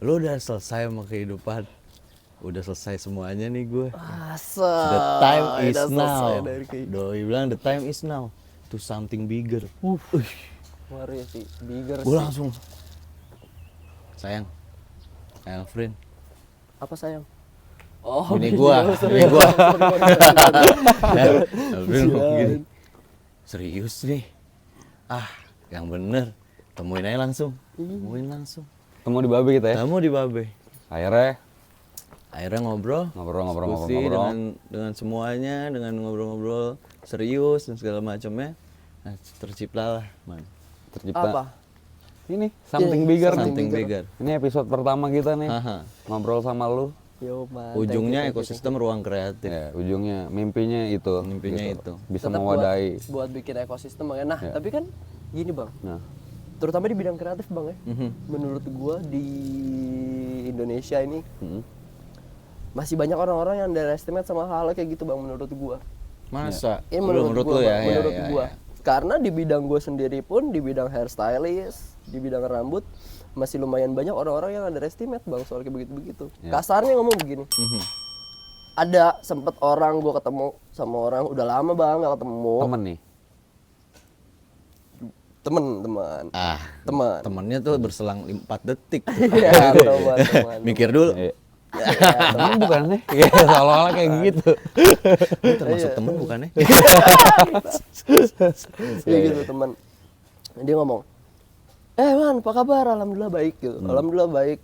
Lu udah selesai sama kehidupan, udah selesai semuanya nih gue. The time is now. Doi bilang the time is now to something bigger. Ngeri sih, bigger Gue sih. langsung sayang, Elfrin, Apa sayang? Oh, ini gua. Elfrin ngomong gini, serius nih. Yang bener. Temuin aja langsung. Temu di Babe kita ya. Kamu di Babe. Akhirnya ngobrol. Diskusi dengan semuanya, dengan ngobrol-ngobrol serius dan segala macamnya. Nah, terciptalah, Man. Apa? Ini something bigger. Something bigger. Ini episode pertama kita nih. Ngobrol sama lu. Yo, man. Ujungnya Thank you. ekosistem ruang kreatif. Ya, ujungnya mimpinya itu. Itu. Bisa Tetap mewadahi. buat bikin ekosistem Bang. Nah, tapi kan gini Bang. Nah, Terutama di bidang kreatif Bang ya. Menurut gua di Indonesia ini masih banyak orang-orang yang underestimate sama hal kayak gitu Bang menurut gua. Masa? Menurut lu gua, ya? Bang, menurut gua. Karena di bidang gua sendiri pun di bidang hairstylist, di bidang rambut masih lumayan banyak orang-orang yang underestimate Bang soal kayak begitu-begitu. Kasarnya ngomong begini. Ada sempet orang gua ketemu sama orang udah lama Bang gak ketemu. temen nih. Temen. Temennya tuh berselang 4 detik. Iya, teman. Mikir dulu. Temen bukan nih? Iya, seolah-olah kayak gitu. Ini termasuk temen bukannya? Iya gitu teman. Dia ngomong, Man, apa kabar? Alhamdulillah baik gitu. Alhamdulillah baik.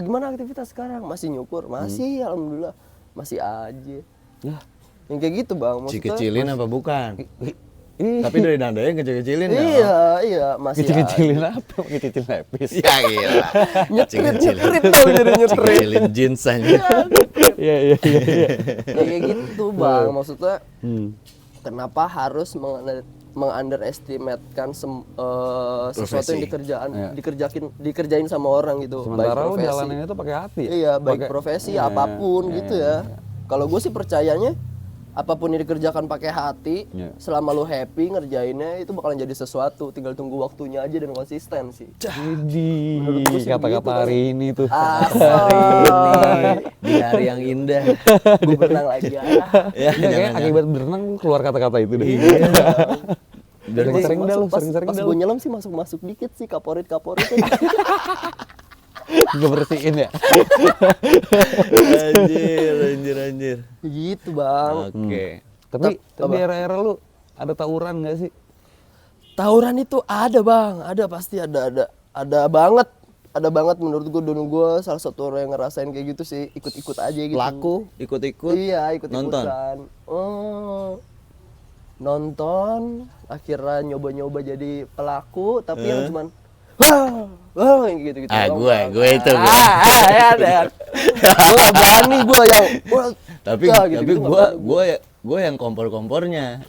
Gimana aktivitas sekarang? Masih nyukur? Masih, alhamdulillah. Masih aja. Ya. Yang kayak gitu bang. Maksudnya, Kecilin apa bukan? Tapi dari nadanya kecil-kecilin ya? Iya, masih Kecil-kecilin apa? Kecil-kecilin lepis. Ya gila. nyetrit dong jadi nyetrit. Kecilin jeans aja. Iya. Kayak gitu bang. Maksudnya, kenapa harus mengunderestimatekan sesuatu yang dikerjain sama orang gitu. Sementara lu baik profesi. jalanin itu pakai hati ya? Iya, baik profesi apapun gitu ya. Kalau gue sih percayanya apapun yang dikerjakan pakai hati, selama lu happy ngerjainnya itu bakalan jadi sesuatu. Tinggal tunggu waktunya aja dan konsisten sih. Jadi sih kata-kata begitu, hari ini tuh. Di hari yang indah. Gue berenang lagi ya. Ya, kayak akibat berenang keluar kata-kata itu deh. Sering-sering dah lu, sering-sering Pas dah gue lu. nyelam sih masuk dikit sih kaporit. Ngebersihin ya. Anjir. Gitu bang. Oke. Tapi di era-era lu ada tawuran nggak sih? Tawuran itu ada bang, pasti ada banget menurut gue. Dulu gue salah satu orang yang ngerasain kayak gitu sih, ikut-ikut aja gitu. Pelaku ikut-ikut. Iya, ikut-ikutan. Nonton, akhirnya nyoba-nyoba jadi pelaku, tapi yang cuman yang gitu-gitu. Gue itu. Ya deh. Gue gak berani gue yang. Tapi gue yang kompor-kompornya.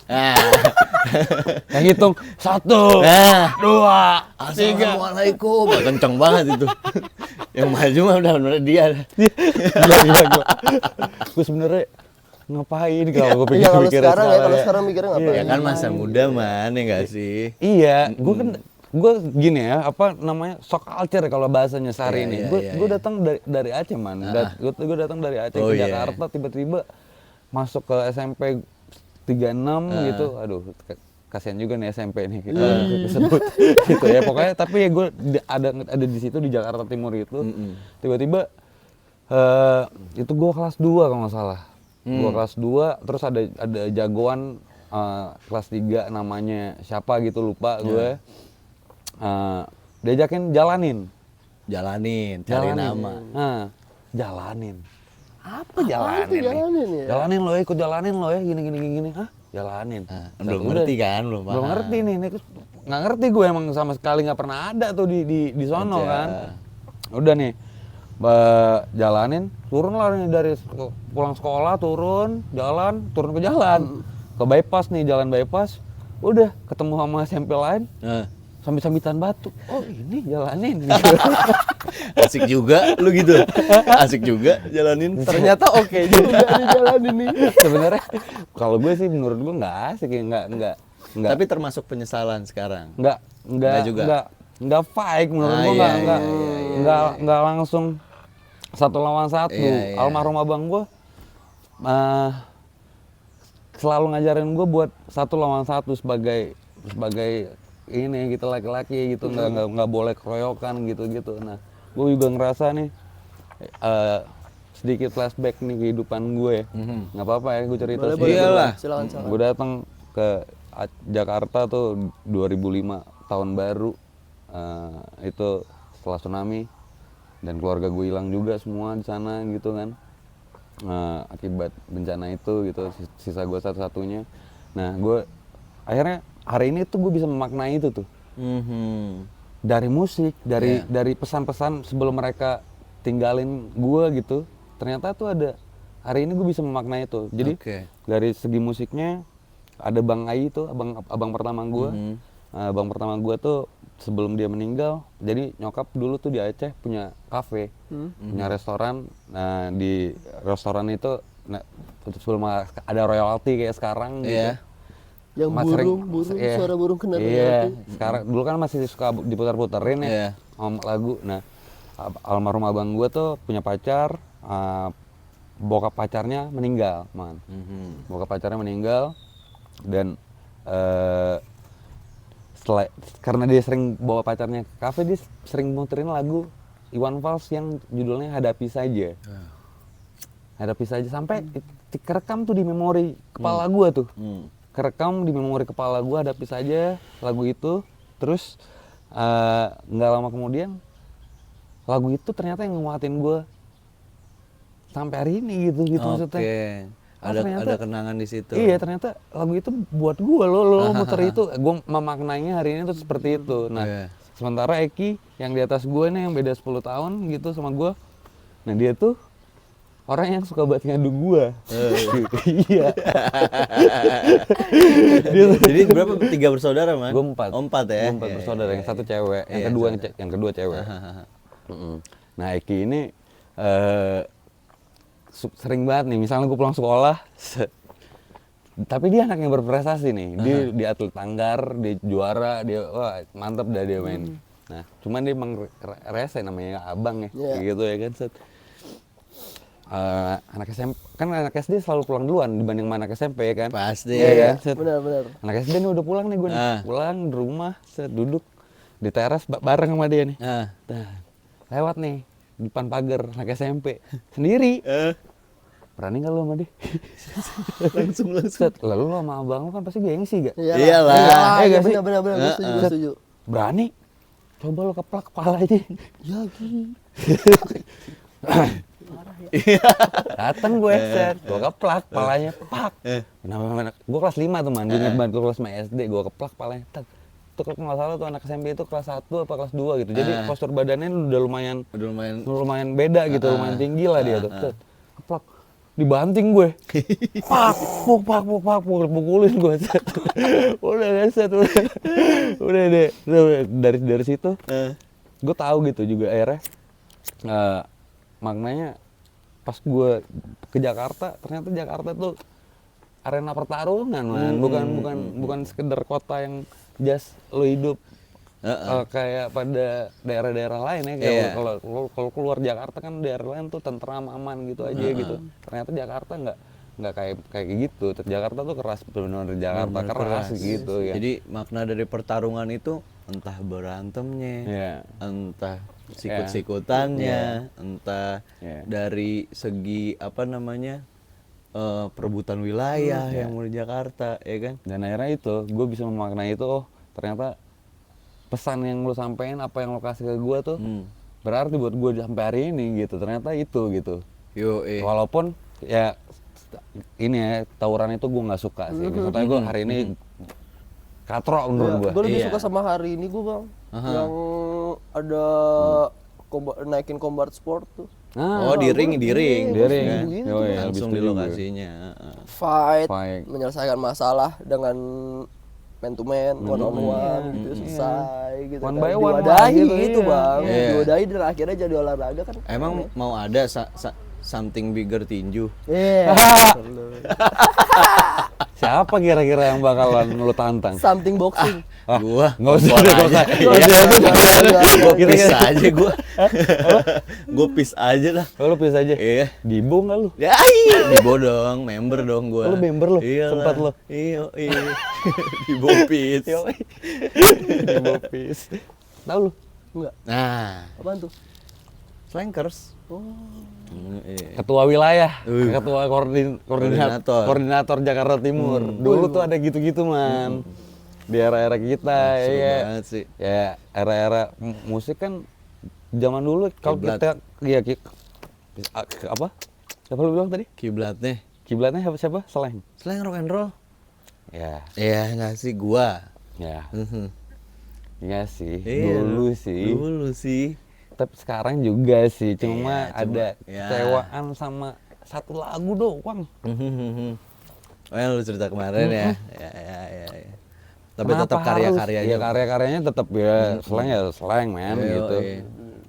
Yang hitung 1, 2, 3. Assalamualaikum. Kenceng banget itu. Yang maju mah udah bener dia. Gila gue sebenarnya ngapain kalau gue Iya, pikir-pikir kalau sekarang mikirnya ngapain? Ya kan masa muda man, ya nggak sih? Iya, gue gini ya, apa namanya, shock culture kalau bahasanya sehari ini. Gue datang dari Aceh man, gue datang dari Aceh ke Jakarta, tiba-tiba masuk ke SMP 36 gitu. Aduh, kasihan juga nih SMP nih kita disebut gitu ya. Pokoknya tapi ya gue ada di situ di Jakarta Timur itu. Tiba-tiba itu gue kelas 2 kalau nggak salah. Gue kelas 2, terus ada jagoan kelas 3 namanya siapa gitu lupa gue. Diajakin jalanin, cari nama. Jalanin. Apa Itu jalanin nih? jalanin ya? Jalanin lo ya, ikut jalanin lo ya, gini. Hah? Jalanin. Belum ngerti kan, belum paham. Belum ngerti nih, nggak ngerti gue emang sama sekali nggak pernah ada tuh di sono kan. Udah nih, jalanin, turun lah nih dari pulang sekolah, turun ke jalan, ke bypass nih, jalan bypass. Udah ketemu sama SMP lain, sambil-sambitan batu. Oh ini jalanin. Asik juga lu gitu. Asik juga jalanin. Ternyata oke juga dijalanin nih. Sebenarnya kalau gue sih menurut gue nggak asik ya, nggak. Tapi termasuk penyesalan sekarang. Nggak fight menurut gue, nggak langsung 1 lawan 1. Almarhum abang gue selalu ngajarin gue buat 1 lawan 1 sebagai ini gitu, laki-laki gitu, nggak boleh keroyokan gitu. Nah, gue juga ngerasa nih sedikit flashback nih kehidupan gue. Nggak apa-apa ya gue cerita sih. Iyalah. Silakan. Gue datang ke Jakarta tuh 2005 tahun baru, itu setelah tsunami dan keluarga gue hilang juga semua di sana gitu kan, akibat bencana itu gitu, sisa gue satu-satunya. Nah gue akhirnya hari ini tuh gue bisa memaknai itu tuh dari musik, dari pesan-pesan sebelum mereka tinggalin gue gitu. Ternyata tuh ada, hari ini gue bisa memaknai itu. Jadi dari segi musiknya ada Bang Ai tuh, abang pertama gue. Abang pertama gue tuh sebelum dia meninggal, jadi nyokap dulu tuh di Aceh punya kafe, punya restoran. Nah di restoran itu, nah, sebelum ada royalty kayak sekarang gitu. Yang suara burung kena royalty. Sekarang dulu kan masih suka diputar-puterin ya lagu. Nah almarhum abang gue tuh punya pacar, bokap pacarnya meninggal, bokap pacarnya meninggal, dan karena dia sering bawa pacarnya ke kafe, dia sering muterin lagu Iwan Fals yang judulnya Hadapi Saja. Hadapi Saja sampai kerekam tuh di memori kepala gue tuh. Kerekam di memori kepala gue, Hadapi Saja lagu itu. Terus nggak lama kemudian lagu itu ternyata yang nguatin gue sampai hari ini gitu maksudnya. Ada kenangan di situ. Iya, ternyata lagu itu buat gue lo muter itu. Gue memaknainya hari ini tuh seperti itu. Nah, sementara Eki yang di atas gue nih, yang beda 10 tahun gitu sama gue. Nah, dia tuh orang yang suka banget ngadu gue. Iya. Jadi berapa? 3 bersaudara, Man? Gue 4. Oh, 4 ya? Gue 4 bersaudara, yang satu cewek, yang kedua cewek. Nah, Eki ini sering banget nih, misalnya gue pulang sekolah, tapi dia anak yang berprestasi nih, dia di atlet tanggar, dia juara, dia wah mantap dah dia main. Nah, cuman dia emang rese, namanya abang ya, kayak gitu ya kan. Anak SMP kan, anak SD selalu pulang duluan dibanding sama anak SMP ya kan. Pasti ya kan. Benar. Anak SD nih udah pulang nih gue nih, pulang di rumah, duduk di teras bareng sama dia nih. Nah, lewat nih di depan pagar anak SMP sendiri. Berani nggak lu sama dia? langsung. Lalu lu sama abang lu kan pasti gengsi gak? Iyalah. Iya benar. Gue setuju. Berani? Coba lu keplak kepala aja. Ya gini. Dateng gue gue keplak kepalanya, pak. Kenapa? Gue kelas 5 tuh, Man. Gue inget banget, gue kelas 5 SD, gue keplak kepalanya. Itu kalau nggak salah tuh anak SMP itu kelas 1 apa kelas 2 gitu. Jadi postur badannya udah lumayan beda gitu, lumayan tinggi lah dia tuh. Keplak, dibanting gue. Pak, pukulin gue. Udah kan udah deh. Dari situ gue tahu gitu juga akhirnya. Maknanya pas gue ke Jakarta, ternyata Jakarta tuh arena pertarungan, Man. Bukan sekedar kota yang just lo hidup kayak pada daerah-daerah lain ya. Kayak kalau keluar Jakarta kan daerah lain tuh tentram, aman gitu aja gitu. Ternyata Jakarta nggak kayak gitu. Jakarta tuh keras, benar-benar Jakarta keras gitu ya. Jadi makna dari pertarungan itu entah berantemnya, entah sikut-sikutannya, entah dari segi apa namanya perebutan wilayah yang mau di Jakarta, ya kan? Dan akhirnya itu gue bisa memaknai itu, oh ternyata pesan yang lo sampein, apa yang lo kasih ke gue tuh berarti buat gue sampai hari ini gitu. Ternyata itu gitu. Walaupun ya ini ya, tawuran itu gue nggak suka sih. Maksudnya gue hari ini katrok menurut gue. Gue lebih suka sama hari ini gue, Bang. Yang ada naikin combat sport tuh. Di ring. Langsung di lokasinya. Fight, menyelesaikan masalah dengan man to man, one on one gitu, selesai gitu. One by one diwadahi gitu, Bang. Diwadahi dan akhirnya jadi olahraga kan. Emang mau ada something bigger tinju? Siapa kira-kira yang bakalan lu tantang? Something boxing. Gua nggak usah. Gua pis aja gua. Gua pis aja lah. Lu pis aja? Iya. Dibo nggak lu? Ya, Dibo dong, member dong gua. Lu member lu? Sempat lu? Iya. Dibo pis. Dibo pis. Tahu lu? Enggak. Nah, Apaan tuh? Slankers. Ketua wilayah, ketua koordinator Jakarta Timur. Dulu tuh ada gitu-gitu man. Di era-era kita Seru ya. banget sih. Ya era-era musik kan zaman dulu kalau Kiblat. kita ya apa? Siapa lu bilang tadi? Kiblatnya. Kiblatnya siapa? Slang. Slang rock and roll. Ya, Iya nggak sih gua. ya. Mhm. Iya sih. Iya, Dulu sih. Dulu sih. Tapi sekarang juga sih, cuma Iya, ada ya. kecewaan sama satu lagu doang. Oh yang lu cerita kemarin ya. Ya. Tapi Kenapa tetap harus? karya-karyanya. Ya karya-karyanya tetap ya slang men Iya, gitu. iya.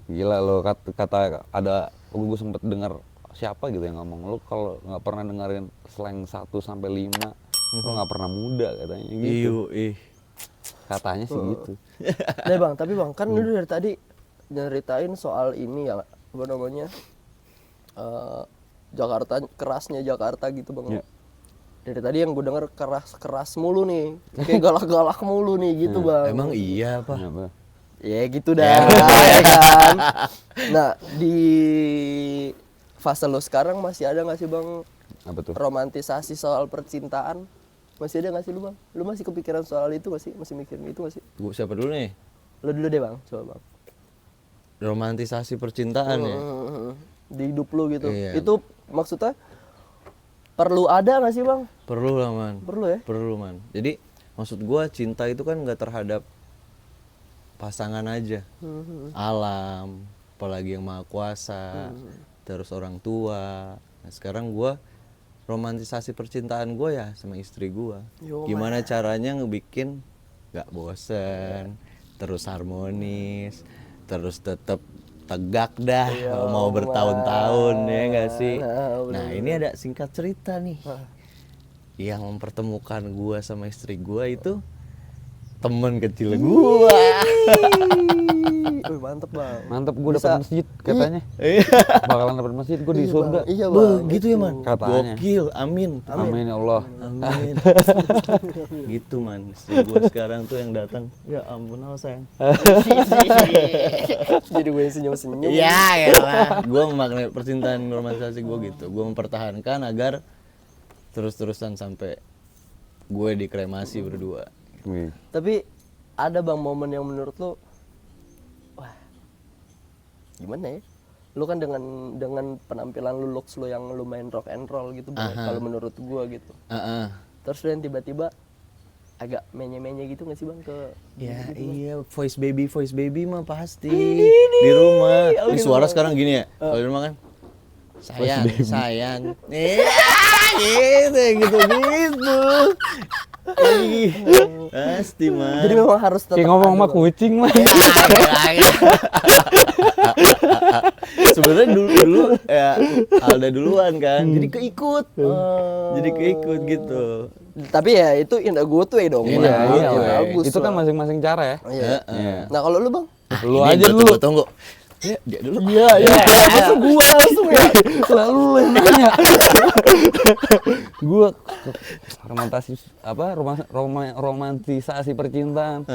Gila lo kata ada gue sempet dengar siapa gitu yang ngomong lu kalau nggak pernah dengerin slang 1 sampai 5 lu nggak pernah muda katanya gitu. Katanya sih gitu. Deh bang, tapi bang kan lu dari tadi nyeritain soal ini ya apa namanya Jakarta, kerasnya Jakarta gitu bang. Iya. Dari tadi yang gue denger keras mulu nih, kayak galak-galak mulu nih gitu bang. Emang iya apa? Kenapa? Ya gitu dah, ya kan. Nah di fase lo sekarang masih ada nggak sih bang Apa tuh? romantisasi soal percintaan? Masih ada nggak sih lu bang? Lu masih kepikiran soal itu nggak sih? Masih mikirin itu nggak sih? Gua siapa dulu nih? Lu dulu deh bang, coba bang. Romantisasi percintaan ya. Di hidup lu gitu. Iya. Itu maksudnya perlu ada nggak sih bang? Perlu lah man. Perlu ya? Perlu man. Jadi maksud gua cinta itu kan nggak terhadap pasangan aja, alam, apalagi yang maha kuasa, terus orang tua. Nah sekarang gua romantisasi percintaan gua ya sama istri gua. Yo, Gimana caranya ngebikin nggak bosen, terus harmonis, terus tetap tegak dah, mau bertahun-tahun ya nggak sih. Nah ini ada singkat cerita nih, yang mempertemukan gua sama istri gua itu temen kecil gua. Wih, mantep bang. Mantep gue Bisa. dapat masjid katanya. Bakalan dapat masjid gue di surga. Iya Beuh, bang. gitu ya man. Katanya. Gokil, amin. Amin ya Allah. Amin. Gitu man. Istri gua sekarang tuh yang datang. Ya ampun, oh sayang. Jadi gue senyum-senyum. Ya lah. Gua memaknai percintaan romantisasi gua gitu. Gua mempertahankan agar terus-terusan sampai gue dikremasi berdua. Wih. Tapi ada bang momen yang menurut lu, wah, gimana ya? Lu kan dengan penampilan lu, looks lu yang lumayan rock and roll gitu, Bang, kalau menurut gua gitu. Terus dan tiba-tiba agak menye-menye gitu nggak sih bang ke? Ya iya, voice baby mah pasti di rumah. Ini suara sekarang gini ya. Kalau di rumah kan sayang. Gitu. Pasti mah. Jadi memang harus tetap Kayak ngomong sama ada, Bang. kucing mah. Sebenarnya dulu ya Alda duluan kan. Jadi keikut. Jadi keikut gitu. Tapi ya itu indah gue tuh ya dong. Iya, Bang. iya, Bagus Itu kan lah. masing-masing cara ya. Iya. Iya. Nah kalau lu bang? Lu Ini aja gua dulu. Tunggu. Ya, dia dulu. Iya. Masa gua langsung ya? Selalu lu yang nanya. Gua romantisasi percintaan.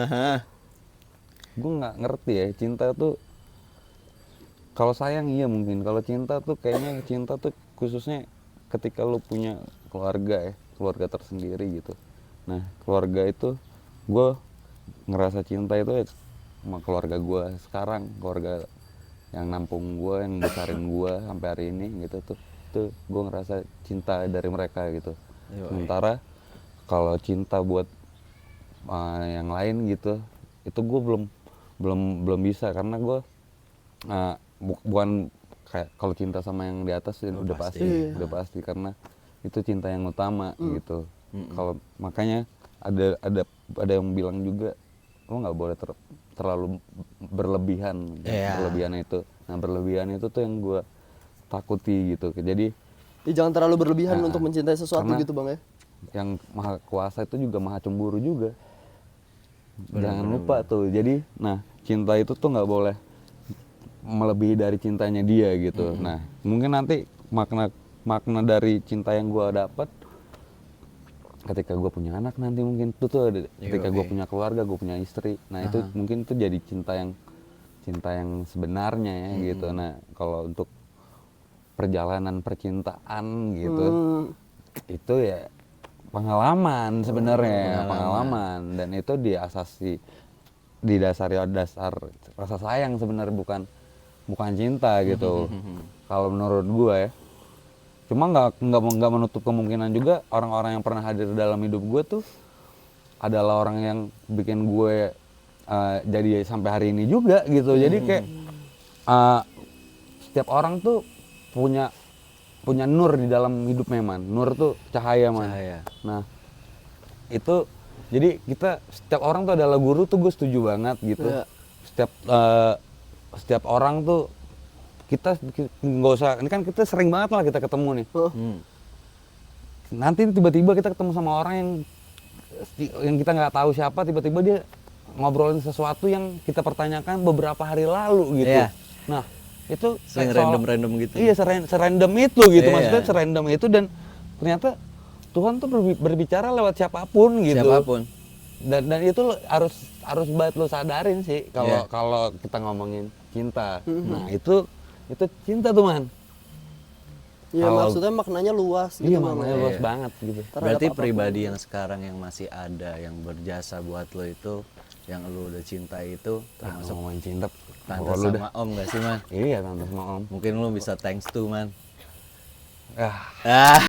Gue nggak ngerti ya, cinta tuh kalau sayang iya mungkin, kalau cinta tuh kayaknya cinta tuh khususnya ketika lu punya keluarga ya, keluarga tersendiri gitu. Nah keluarga itu gue ngerasa cinta itu ya sama keluarga gue sekarang, keluarga yang nampung gue, yang besarin gue sampai hari ini gitu tuh gue ngerasa cinta dari mereka gitu. Sementara kalau cinta buat yang lain gitu, itu gue belum bisa karena gue bukan kayak kalau cinta sama yang di atas udah pasti karena itu cinta yang utama gitu. Kalau makanya ada yang bilang juga lo nggak boleh terlalu berlebihan. Berlebihan itu. Nah berlebihan itu tuh yang gue takuti gitu. Jadi Jangan terlalu berlebihan untuk mencintai sesuatu karena gitu bang ya. yang maha kuasa itu juga maha cemburu juga. Jangan lupa tuh. Jadi nah cinta itu tuh nggak boleh melebihi dari cintanya dia gitu. Nah mungkin nanti makna dari cinta yang gue dapat ketika gue punya anak nanti mungkin itu tuh ketika gue punya keluarga, gue punya istri. Nah itu mungkin itu jadi cinta cinta yang sebenarnya ya gitu. Nah kalau untuk perjalanan percintaan gitu itu ya pengalaman sebenarnya, pengalaman, dan itu didasari dasar rasa sayang sebenarnya, bukan cinta gitu. Kalau menurut gue ya, cuma nggak menutup kemungkinan juga orang-orang yang pernah hadir dalam hidup gue tuh adalah orang yang bikin gue jadi sampai hari ini juga gitu. Jadi kayak setiap orang tuh punya nur di dalam hidupnya, man. Nur tuh cahaya, man. Nah itu jadi kita setiap orang tuh adalah guru tuh, gue setuju banget gitu. Setiap orang tuh kita nggak usah, ini kan kita sering banget lah kita ketemu nih. Nanti tiba-tiba kita ketemu sama orang yang kita nggak tahu siapa, tiba-tiba dia ngobrolin sesuatu yang kita pertanyakan beberapa hari lalu gitu. Nah itu random gitu. Iya, serandom itu gitu. Maksudnya serandom itu, dan ternyata Tuhan tuh berbicara lewat siapapun gitu. Dan itu harus banget lo sadarin sih kalau kita ngomongin cinta. Nah itu cinta tuh, man. Iya, maksudnya maknanya luas gitu. Iya, maknanya luas banget gitu. Berarti pribadi yang sekarang yang masih ada, yang berjasa buat lo itu, yang lo udah cinta itu, termasuk ngomongin cinta, tante sama om gak sih, man? Iya, tante sama om. Mungkin lo bisa thanks to, man. Ah.